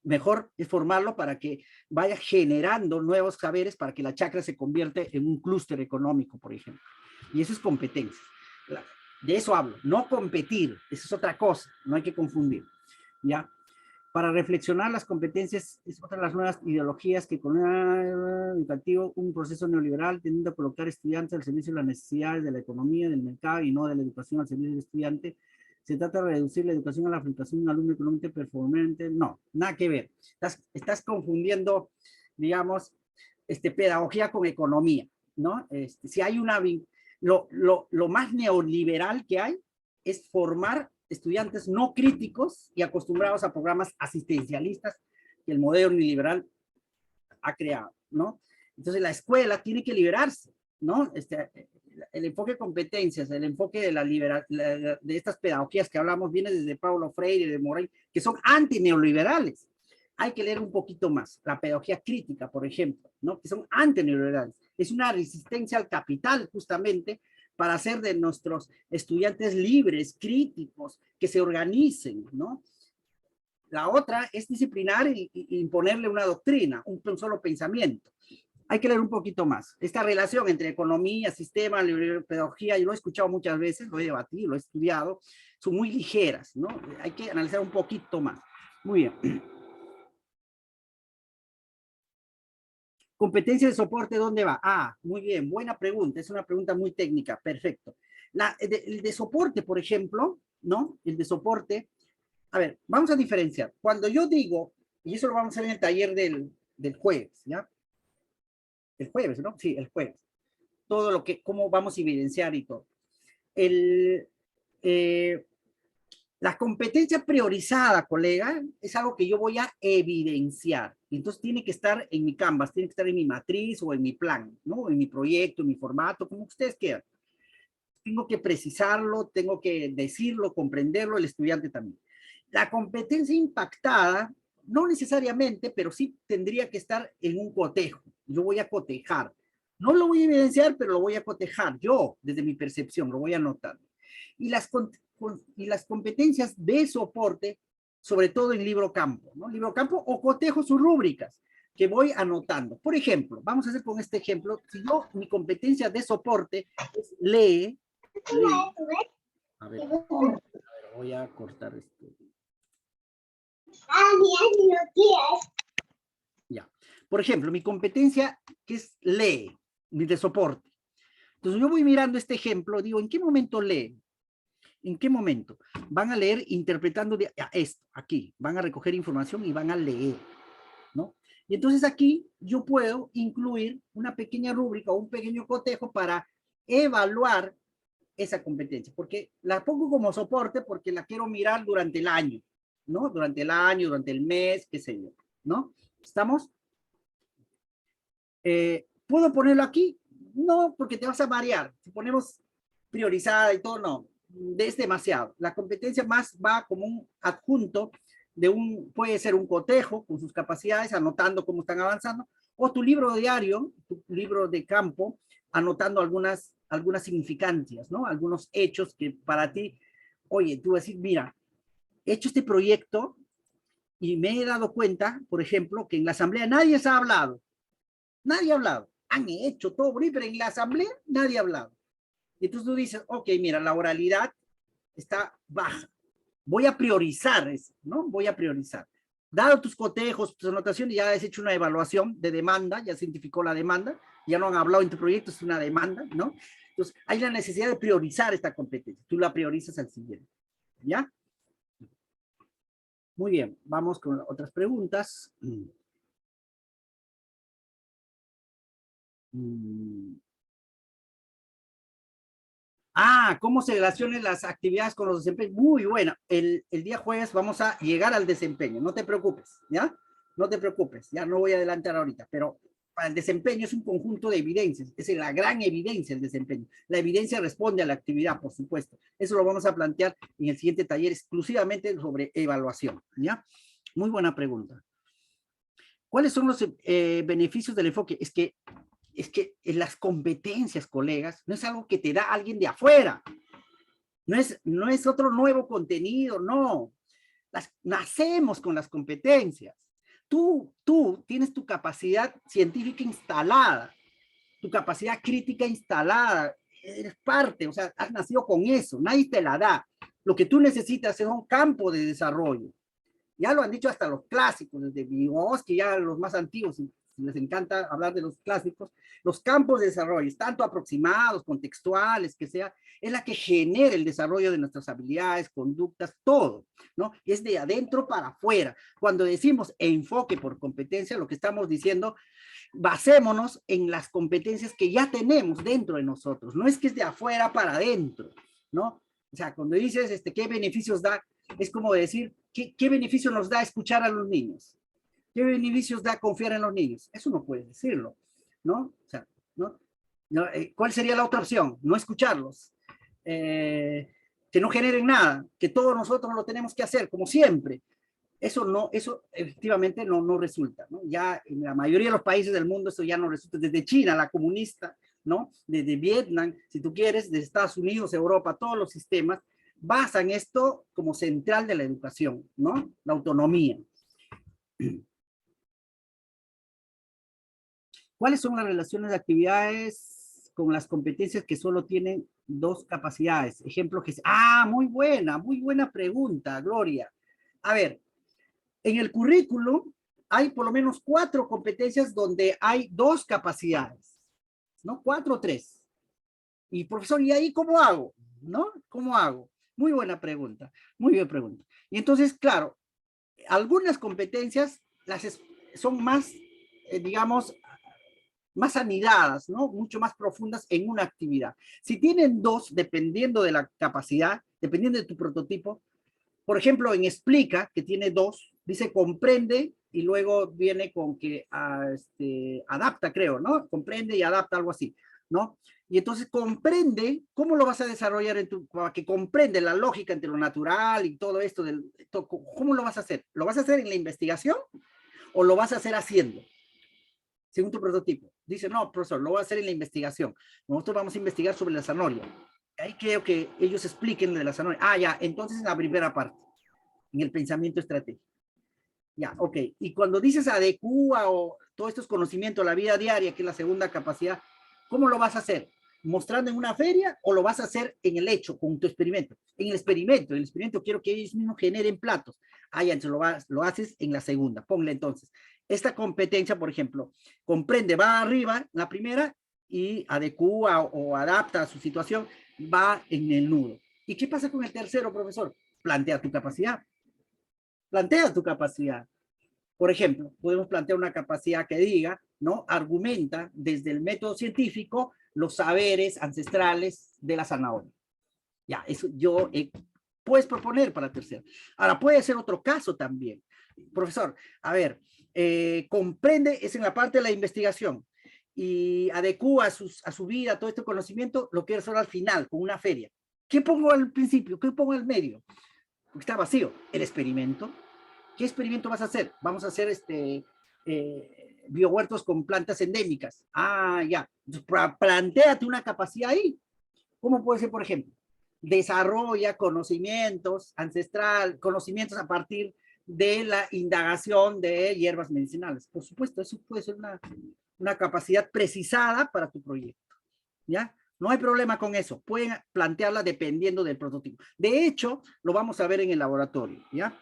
Mejor es formarlo para que vaya generando nuevos saberes para que la chacra se convierta en un clúster económico, por ejemplo. Y eso es competencia. De eso hablo, no competir, eso es otra cosa, no hay que confundir, ¿ya? Para reflexionar las competencias es otra de las nuevas ideologías que con un educativo, un proceso neoliberal tendiendo a colocar estudiantes al servicio de las necesidades de la economía, del mercado y no de la educación al servicio del estudiante. Se trata de reducir la educación a la frustración de un alumno económicamente performante. No, nada que ver. Estás confundiendo, digamos, pedagogía con economía, ¿no? Si hay una... Lo más neoliberal que hay es formar estudiantes no críticos y acostumbrados a programas asistencialistas que el modelo neoliberal ha creado, ¿no? Entonces la escuela tiene que liberarse, ¿no? El enfoque de competencias, el enfoque de de estas pedagogías que hablamos, viene desde Paulo Freire, de Moray, que son antineoliberales. Hay que leer un poquito más. La pedagogía crítica, por ejemplo, ¿no? Que son antineoliberales. Es una resistencia al capital, justamente, para hacer de nuestros estudiantes libres, críticos, que se organicen, ¿no? La otra es disciplinar y imponerle una doctrina, un solo pensamiento. Hay que leer un poquito más. Esta relación entre economía, sistema, pedagogía, yo lo he escuchado muchas veces, lo he debatido, lo he estudiado, son muy ligeras, ¿no? Hay que analizar un poquito más. Muy bien. Competencia de soporte, ¿dónde va? Ah, muy bien, buena pregunta, es una pregunta muy técnica, perfecto. El de soporte, por ejemplo, ¿no? El de soporte, a ver, vamos a diferenciar. Cuando yo digo, y eso lo vamos a ver en el taller del jueves, ¿ya? El jueves, ¿no? Sí, el jueves. Todo lo que, cómo vamos a evidenciar y todo. La competencia priorizada, colega, es algo que yo voy a evidenciar. Entonces tiene que estar en mi Canvas, tiene que estar en mi matriz o en mi plan, ¿no? En mi proyecto, en mi formato, como ustedes quieran. Tengo que precisarlo, tengo que decirlo, comprenderlo, el estudiante también. La competencia impactada, no necesariamente, pero sí tendría que estar en un cotejo. Yo voy a cotejar. No lo voy a evidenciar, pero lo voy a cotejar. Yo, desde mi percepción, lo voy a anotar. Y las competencias de soporte, sobre todo en libro campo, ¿no? Libro campo o cotejo sus rúbricas que voy anotando. Por ejemplo, vamos a hacer con este ejemplo, si yo, mi competencia de soporte es lee. A ver, voy a cortar esto. Ya. Por ejemplo, mi competencia que es lee, mi de soporte. Entonces yo voy mirando este ejemplo, digo, ¿en qué momento lee? ¿En qué momento? Van a leer interpretando esto, aquí, van a recoger información y van a leer, ¿no? Y entonces aquí yo puedo incluir una pequeña rúbrica o un pequeño cotejo para evaluar esa competencia, porque la pongo como soporte porque la quiero mirar durante el año, ¿no? Durante el año, durante el mes, qué sé yo, ¿no? ¿Estamos? ¿Puedo ponerlo aquí? No, porque te vas a marear. Si ponemos priorizada y todo, no. Es demasiado. La competencia más va como un adjunto de puede ser un cotejo con sus capacidades, anotando cómo están avanzando, o tu libro diario, tu libro de campo, anotando algunas significancias, ¿no? Algunos hechos que para ti, oye, tú vas a decir, mira, he hecho este proyecto y me he dado cuenta, por ejemplo, que en la asamblea nadie se ha hablado. Nadie ha hablado. Han hecho todo bonito, pero en la asamblea nadie ha hablado. Y entonces tú dices, ok, mira, la oralidad está baja. Voy a priorizar eso, ¿no? Voy a priorizar. Dado tus cotejos, tus anotaciones, ya has hecho una evaluación de demanda, ya se identificó la demanda, ya no han hablado en tu proyecto, es una demanda, ¿no? Entonces, hay la necesidad de priorizar esta competencia. Tú la priorizas al siguiente, ¿ya? Muy bien, vamos con otras preguntas. ¿Cómo se relacionan las actividades con los desempeños? Muy buena. El día jueves vamos a llegar al desempeño. No te preocupes, ¿ya? No te preocupes, ya no voy a adelantar ahorita, pero para el desempeño es un conjunto de evidencias. Es la gran evidencia el desempeño. La evidencia responde a la actividad, por supuesto. Eso lo vamos a plantear en el siguiente taller exclusivamente sobre evaluación, ¿ya? Muy buena pregunta. ¿Cuáles son los beneficios del enfoque? Es que en las competencias, colegas, no es algo que te da alguien de afuera. No es otro nuevo contenido, no. Nacemos con las competencias. Tú tienes tu capacidad científica instalada, tu capacidad crítica instalada, eres parte, o sea, has nacido con eso, nadie te la da. Lo que tú necesitas es un campo de desarrollo. Ya lo han dicho hasta los clásicos, desde Vygotsky, ya los más antiguos, les encanta hablar de los clásicos, los campos de desarrollo, tanto aproximados, contextuales, que sea, es la que genera el desarrollo de nuestras habilidades, conductas, todo, ¿no? Es de adentro para afuera. Cuando decimos enfoque por competencia, lo que estamos diciendo, basémonos en las competencias que ya tenemos dentro de nosotros, no es que es de afuera para adentro, ¿no? O sea, cuando dices, ¿qué beneficios da? Es como decir, ¿qué beneficio nos da escuchar a los niños? ¿Qué beneficios da confiar en los niños? Eso no puedes decirlo, ¿no? O sea, ¿no? ¿Cuál sería la otra opción? No escucharlos. Que no generen nada, que todos nosotros lo tenemos que hacer, como siempre. Eso efectivamente no resulta, ¿no? Ya en la mayoría de los países del mundo eso ya no resulta. Desde China, la comunista, ¿no? Desde Vietnam, si tú quieres, de Estados Unidos, Europa, todos los sistemas basan esto como central de la educación, ¿no? La autonomía. ¿Cuáles son las relaciones de actividades con las competencias que solo tienen dos capacidades? Ejemplo que es, muy buena pregunta, Gloria. A ver, en el currículo hay por lo menos 4 competencias donde hay 2 capacidades, ¿no? 4 o 3. Y profesor, ¿y ahí cómo hago? ¿No? ¿Cómo hago? Muy buena pregunta, muy buena pregunta. Y entonces, claro, algunas competencias son más, digamos, más anidadas, ¿no? Mucho más profundas en una actividad. Si tienen 2, dependiendo de la capacidad, dependiendo de tu prototipo, por ejemplo, en Explica, que tiene 2, dice comprende y luego viene con que adapta, creo, ¿no? Comprende y adapta, algo así, ¿no? Y entonces comprende, ¿cómo lo vas a desarrollar para que comprende la lógica entre lo natural y todo esto? ¿Cómo lo vas a hacer? ¿Lo vas a hacer en la investigación o lo vas a hacer haciendo? Según tu prototipo. Dice, no, profesor, lo voy a hacer en la investigación. Nosotros vamos a investigar sobre la zanahoria. Ahí creo que ellos expliquen lo de la zanahoria. Ya, entonces en la primera parte, en el pensamiento estratégico. Ya, ok. Y cuando dices adecua o todos estos conocimientos, la vida diaria, que es la segunda capacidad, ¿cómo lo vas a hacer? ¿Mostrando en una feria o lo vas a hacer en el hecho, con tu experimento? En el experimento quiero que ellos mismos generen platos. Ya, entonces lo haces en la segunda. Ponle entonces. Esta competencia, por ejemplo, comprende, va arriba, la primera, y adecua o adapta a su situación, va en el nudo. ¿Y qué pasa con el tercero, profesor? Plantea tu capacidad. Plantea tu capacidad. Por ejemplo, podemos plantear una capacidad que diga, ¿no? Argumenta desde el método científico los saberes ancestrales de la zanahoria. Ya, eso puedes proponer para tercero. Ahora, puede ser otro caso también. Profesor, a ver, comprende, es en la parte de la investigación, y adecua a su vida, todo este conocimiento, lo quiero hacer al final, con una feria. ¿Qué pongo al principio? ¿Qué pongo al medio? Porque está vacío. El experimento. ¿Qué experimento vas a hacer? Vamos a hacer biohuertos con plantas endémicas. Ya. Plantéate una capacidad ahí. ¿Cómo puede ser, por ejemplo? Desarrolla conocimientos conocimientos a partir de la indagación de hierbas medicinales. Por supuesto, eso puede ser una capacidad precisada para tu proyecto. ¿Ya? No hay problema con eso. Pueden plantearla dependiendo del prototipo. De hecho, lo vamos a ver en el laboratorio. ¿Ya?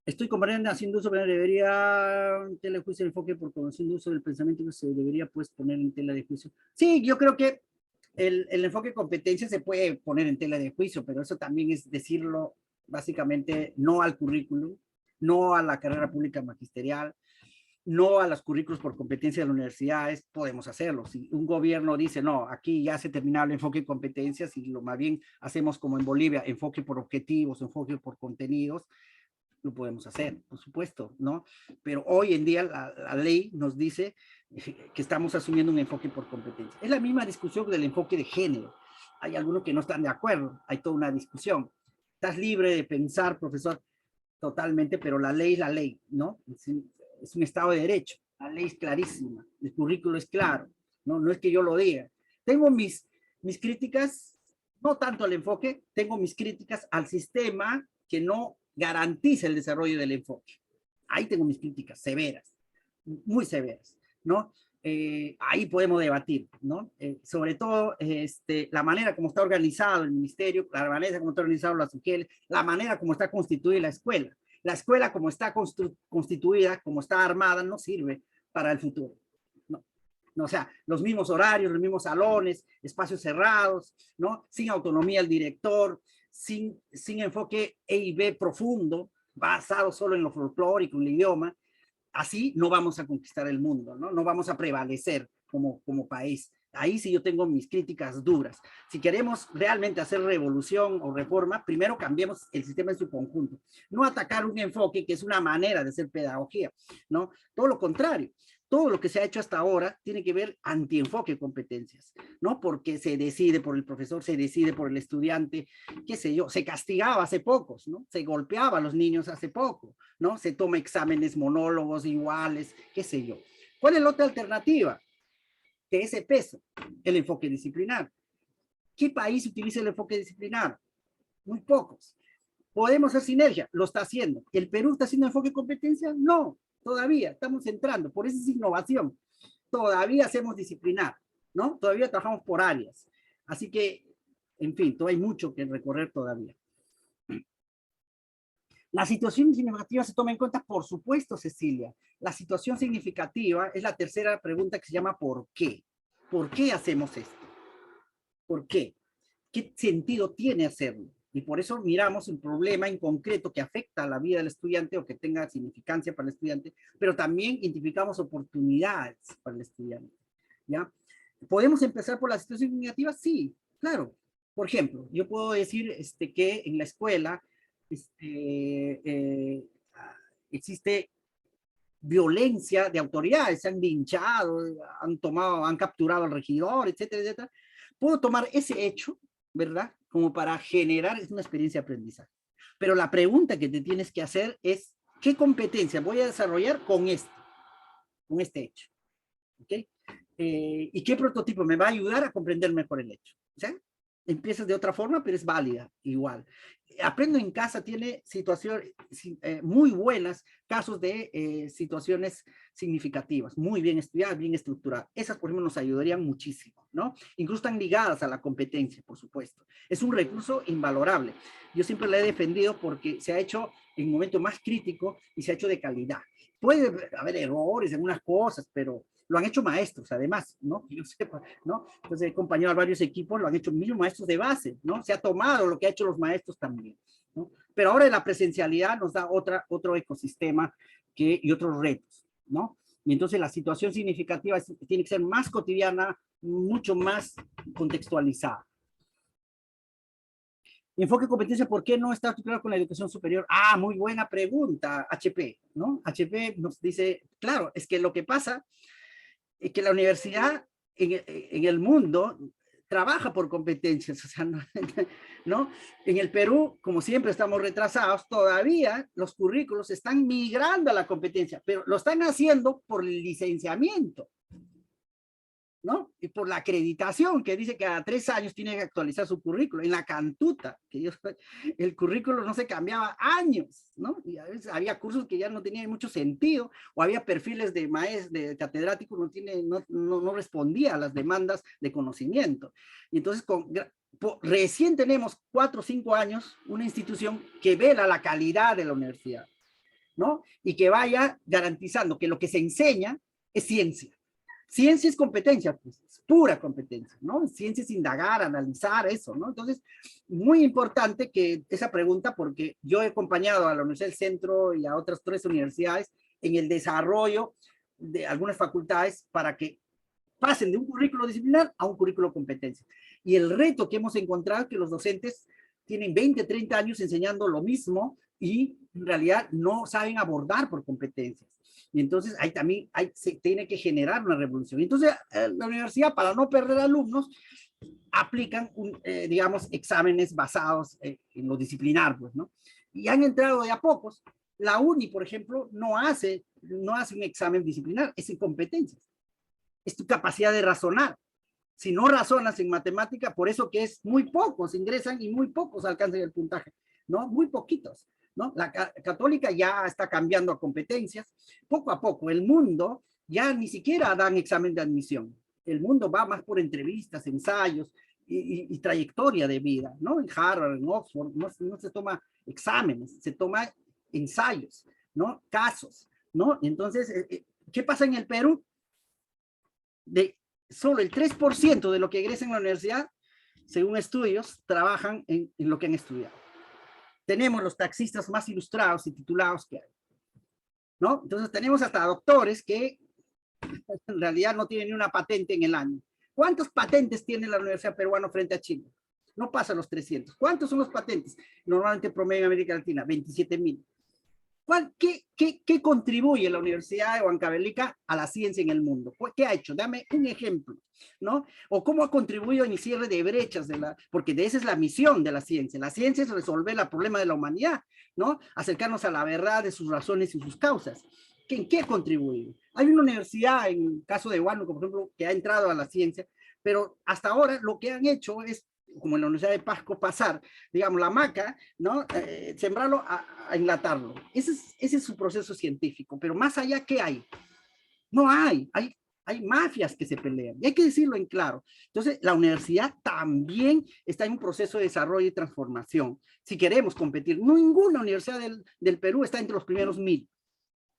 Estoy comprendiendo haciendo uso, pero debería tela de juicio el enfoque por conociendo uso del pensamiento que se debería pues poner en tela de juicio. Sí, yo creo que el enfoque de competencia se puede poner en tela de juicio, pero eso también es decirlo básicamente no al currículum, no a la carrera pública magisterial, no a los currículos por competencia de las universidades. Podemos hacerlo. Si un gobierno dice, no, aquí ya se terminó el enfoque de competencias y lo más bien hacemos como en Bolivia, enfoque por objetivos, enfoque por contenidos, lo podemos hacer, por supuesto, ¿no? Pero hoy en día la ley nos dice que estamos asumiendo un enfoque por competencia. Es la misma discusión del enfoque de género. Hay algunos que no están de acuerdo, hay toda una discusión. Estás libre de pensar, profesor, totalmente, pero la ley es la ley, ¿no? Es un Estado de Derecho, la ley es clarísima, el currículo es claro, ¿no? No es que yo lo diga. Tengo mis críticas, no tanto al enfoque, tengo mis críticas al sistema que no garantiza el desarrollo del enfoque. Ahí tengo mis críticas severas, muy severas, ¿no? ahí podemos debatir, ¿no? Sobre todo la manera como está organizado el ministerio, la manera como está organizado las UGEL, la manera como está constituida la escuela. La escuela como está constituida, como está armada, no sirve para el futuro. No. No, o sea, los mismos horarios, los mismos salones, espacios cerrados, ¿no? Sin autonomía del director, sin enfoque E y B profundo, basado solo en lo folclórico, en el idioma. Así no vamos a conquistar el mundo, ¿no? No vamos a prevalecer como país. Ahí sí yo tengo mis críticas duras. Si queremos realmente hacer revolución o reforma, primero cambiemos el sistema en su conjunto. No atacar un enfoque que es una manera de hacer pedagogía, ¿no? Todo lo contrario. Todo lo que se ha hecho hasta ahora tiene que ver anti-enfoque de competencias, ¿no? Porque se decide por el profesor, se decide por el estudiante, qué sé yo, se castigaba hace pocos, ¿no? Se golpeaba a los niños hace poco, ¿no? Se toma exámenes monólogos iguales, qué sé yo. ¿Cuál es la otra alternativa? Que ese peso, el enfoque disciplinar. ¿Qué país utiliza el enfoque disciplinar? Muy pocos. ¿Podemos hacer sinergia? Lo está haciendo. ¿El Perú está haciendo enfoque de competencia? No, todavía estamos entrando, por eso es innovación. Todavía hacemos disciplinar, ¿no? Todavía trabajamos por áreas. Así que, en fin, todavía hay mucho que recorrer todavía. La situación significativa se toma en cuenta, por supuesto, Cecilia. La situación significativa es la tercera pregunta que se llama ¿por qué? ¿Por qué hacemos esto? ¿Por qué? ¿Qué sentido tiene hacerlo? Y por eso miramos un problema en concreto que afecta a la vida del estudiante o que tenga significancia para el estudiante, pero también identificamos oportunidades para el estudiante, ¿ya? ¿Podemos empezar por la situación significativa? Sí, claro. Por ejemplo, yo puedo decir que en la escuela existe violencia de autoridades, se han linchado, han capturado al regidor, etcétera, etcétera. Puedo tomar ese hecho, ¿verdad? Como para generar una experiencia de aprendizaje. Pero la pregunta que te tienes que hacer es, ¿qué competencia voy a desarrollar con este hecho? ¿Ok? ¿Y qué prototipo me va a ayudar a comprender mejor el hecho? ¿Sí? Empiezas de otra forma, pero es válida igual. Aprendo en casa tiene situaciones muy buenas, casos de situaciones significativas, muy bien estudiadas, bien estructuradas. Esas, por ejemplo, nos ayudarían muchísimo, ¿no? Incluso están ligadas a la competencia, por supuesto. Es un recurso invalorable. Yo siempre la he defendido porque se ha hecho en un momento más crítico y se ha hecho de calidad. Puede haber errores en unas cosas, pero lo han hecho maestros, además, ¿no? Que yo sepa, ¿no? Entonces he acompañado a varios equipos, lo han hecho mismos maestros de base, ¿no? Se ha tomado lo que han hecho los maestros también, ¿no? Pero ahora la presencialidad nos da otro ecosistema y otros retos, ¿no? Y entonces la situación significativa tiene que ser más cotidiana, mucho más contextualizada. Enfoque competencia, ¿por qué no está articulado con la educación superior? Ah, muy buena pregunta, HP, ¿no? HP nos dice, claro, es que lo que pasa es que la universidad en el mundo trabaja por competencias, o sea, ¿no? En el Perú, como siempre estamos retrasados, todavía los currículos están migrando a la competencia, pero lo están haciendo por el licenciamiento, ¿no? Y por la acreditación, que dice que cada 3 años tiene que actualizar su currículo. En la Cantuta, el currículo no se cambiaba años, ¿no? Y a veces había cursos que ya no tenían mucho sentido, o había perfiles de maestro, de catedrático, no respondía a las demandas de conocimiento. Y entonces, recién tenemos 4 o 5 años una institución que vela la calidad de la universidad, ¿no? Y que vaya garantizando que lo que se enseña es ciencia. Ciencia es competencia, pues, es pura competencia, ¿no? Ciencia es indagar, analizar, eso, ¿no? Entonces, muy importante que esa pregunta, porque yo he acompañado a la Universidad del Centro y a otras 3 universidades en el desarrollo de algunas facultades para que pasen de un currículo disciplinar a un currículo de competencia. Y el reto que hemos encontrado es que los docentes tienen 20, 30 años enseñando lo mismo y en realidad no saben abordar por competencias. Y entonces ahí también se tiene que generar una revolución. Entonces la universidad, para no perder alumnos, aplican, digamos, exámenes basados en lo disciplinar, pues, ¿no? Y han entrado de a pocos. La UNI, por ejemplo, no hace un examen disciplinar, es en competencias. Es tu capacidad de razonar. Si no razonas en matemática, por eso que es muy pocos ingresan y muy pocos alcanzan el puntaje, ¿no? Muy poquitos, ¿no? La católica ya está cambiando a competencias. Poco a poco el mundo ya ni siquiera dan examen de admisión. El mundo va más por entrevistas, ensayos y trayectoria de vida, ¿no? En Harvard, en Oxford, no se toma exámenes, se toma ensayos, ¿no? Casos, ¿no? Entonces, ¿qué pasa en el Perú? De solo el 3% de lo que egresa en la universidad, según estudios, trabajan en lo que han estudiado. Tenemos los taxistas más ilustrados y titulados que hay, ¿no? Entonces tenemos hasta doctores que en realidad no tienen ni una patente en el año. ¿Cuántas patentes tiene la Universidad Peruana frente a Chile? No pasa los 300. ¿Cuántos son los patentes? Normalmente promedio en América Latina, 27,000. ¿Qué contribuye la Universidad de Huancavelica a la ciencia en el mundo? ¿Qué ha hecho? Dame un ejemplo, ¿no? O cómo ha contribuido en el cierre de brechas, porque de esa es la misión de la ciencia. La ciencia es resolver el problema de la humanidad, ¿no? Acercarnos a la verdad de sus razones y sus causas. ¿En qué contribuye? Hay una universidad, en el caso de Huánuco, por ejemplo, que ha entrado a la ciencia, pero hasta ahora lo que han hecho es, como en la Universidad de Pasco, pasar, digamos, la maca, ¿no? Sembrarlo a enlatarlo. Ese es su proceso científico, pero más allá, ¿qué hay? No hay mafias que se pelean, y hay que decirlo en claro. Entonces, la universidad también está en un proceso de desarrollo y transformación. Si queremos competir, ninguna universidad del Perú está entre los primeros 1000,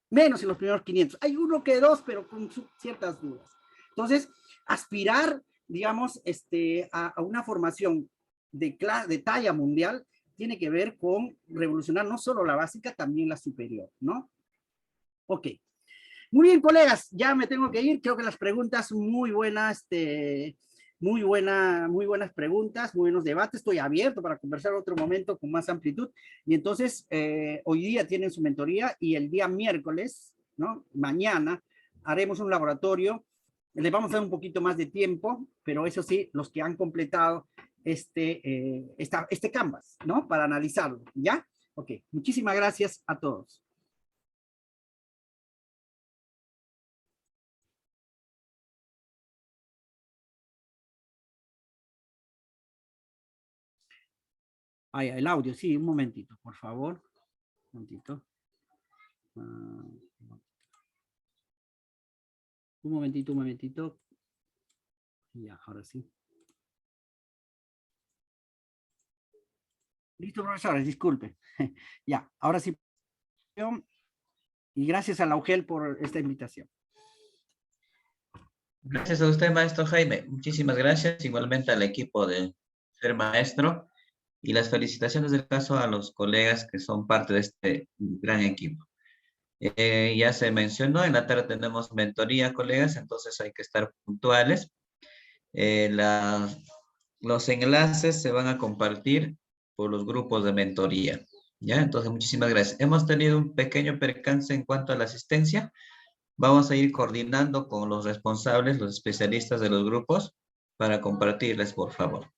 menos en los primeros 500. Hay uno que dos, pero con ciertas dudas. Entonces, aspirar, digamos, a una formación de talla mundial tiene que ver con revolucionar no solo la básica, también la superior, ¿no? Ok. Muy bien, colegas, ya me tengo que ir. Creo que las preguntas muy buenas, muy buenas preguntas, muy buenos debates. Estoy abierto para conversar otro momento con más amplitud. Y entonces, hoy día tienen su mentoría y el día miércoles, ¿no? Mañana, haremos un laboratorio. Les vamos a dar un poquito más de tiempo, pero eso sí, los que han completado este Canvas, ¿no? Para analizarlo, ¿ya? Ok, muchísimas gracias a todos. Ay, el audio, sí, un momentito, por favor. Un momentito. Un momentito. Ya, ahora sí. Listo, profesores, disculpe. Ya, ahora sí. Y gracias a la UGEL por esta invitación. Gracias a usted, maestro Jaime. Muchísimas gracias. Igualmente al equipo de Ser Maestro. Y las felicitaciones del caso a los colegas que son parte de este gran equipo. Ya se mencionó, en la tarde tenemos mentoría, colegas, entonces hay que estar puntuales. Los enlaces se van a compartir por los grupos de mentoría. ¿Ya? Entonces, muchísimas gracias. Hemos tenido un pequeño percance en cuanto a la asistencia. Vamos a ir coordinando con los responsables, los especialistas de los grupos, para compartirles, por favor.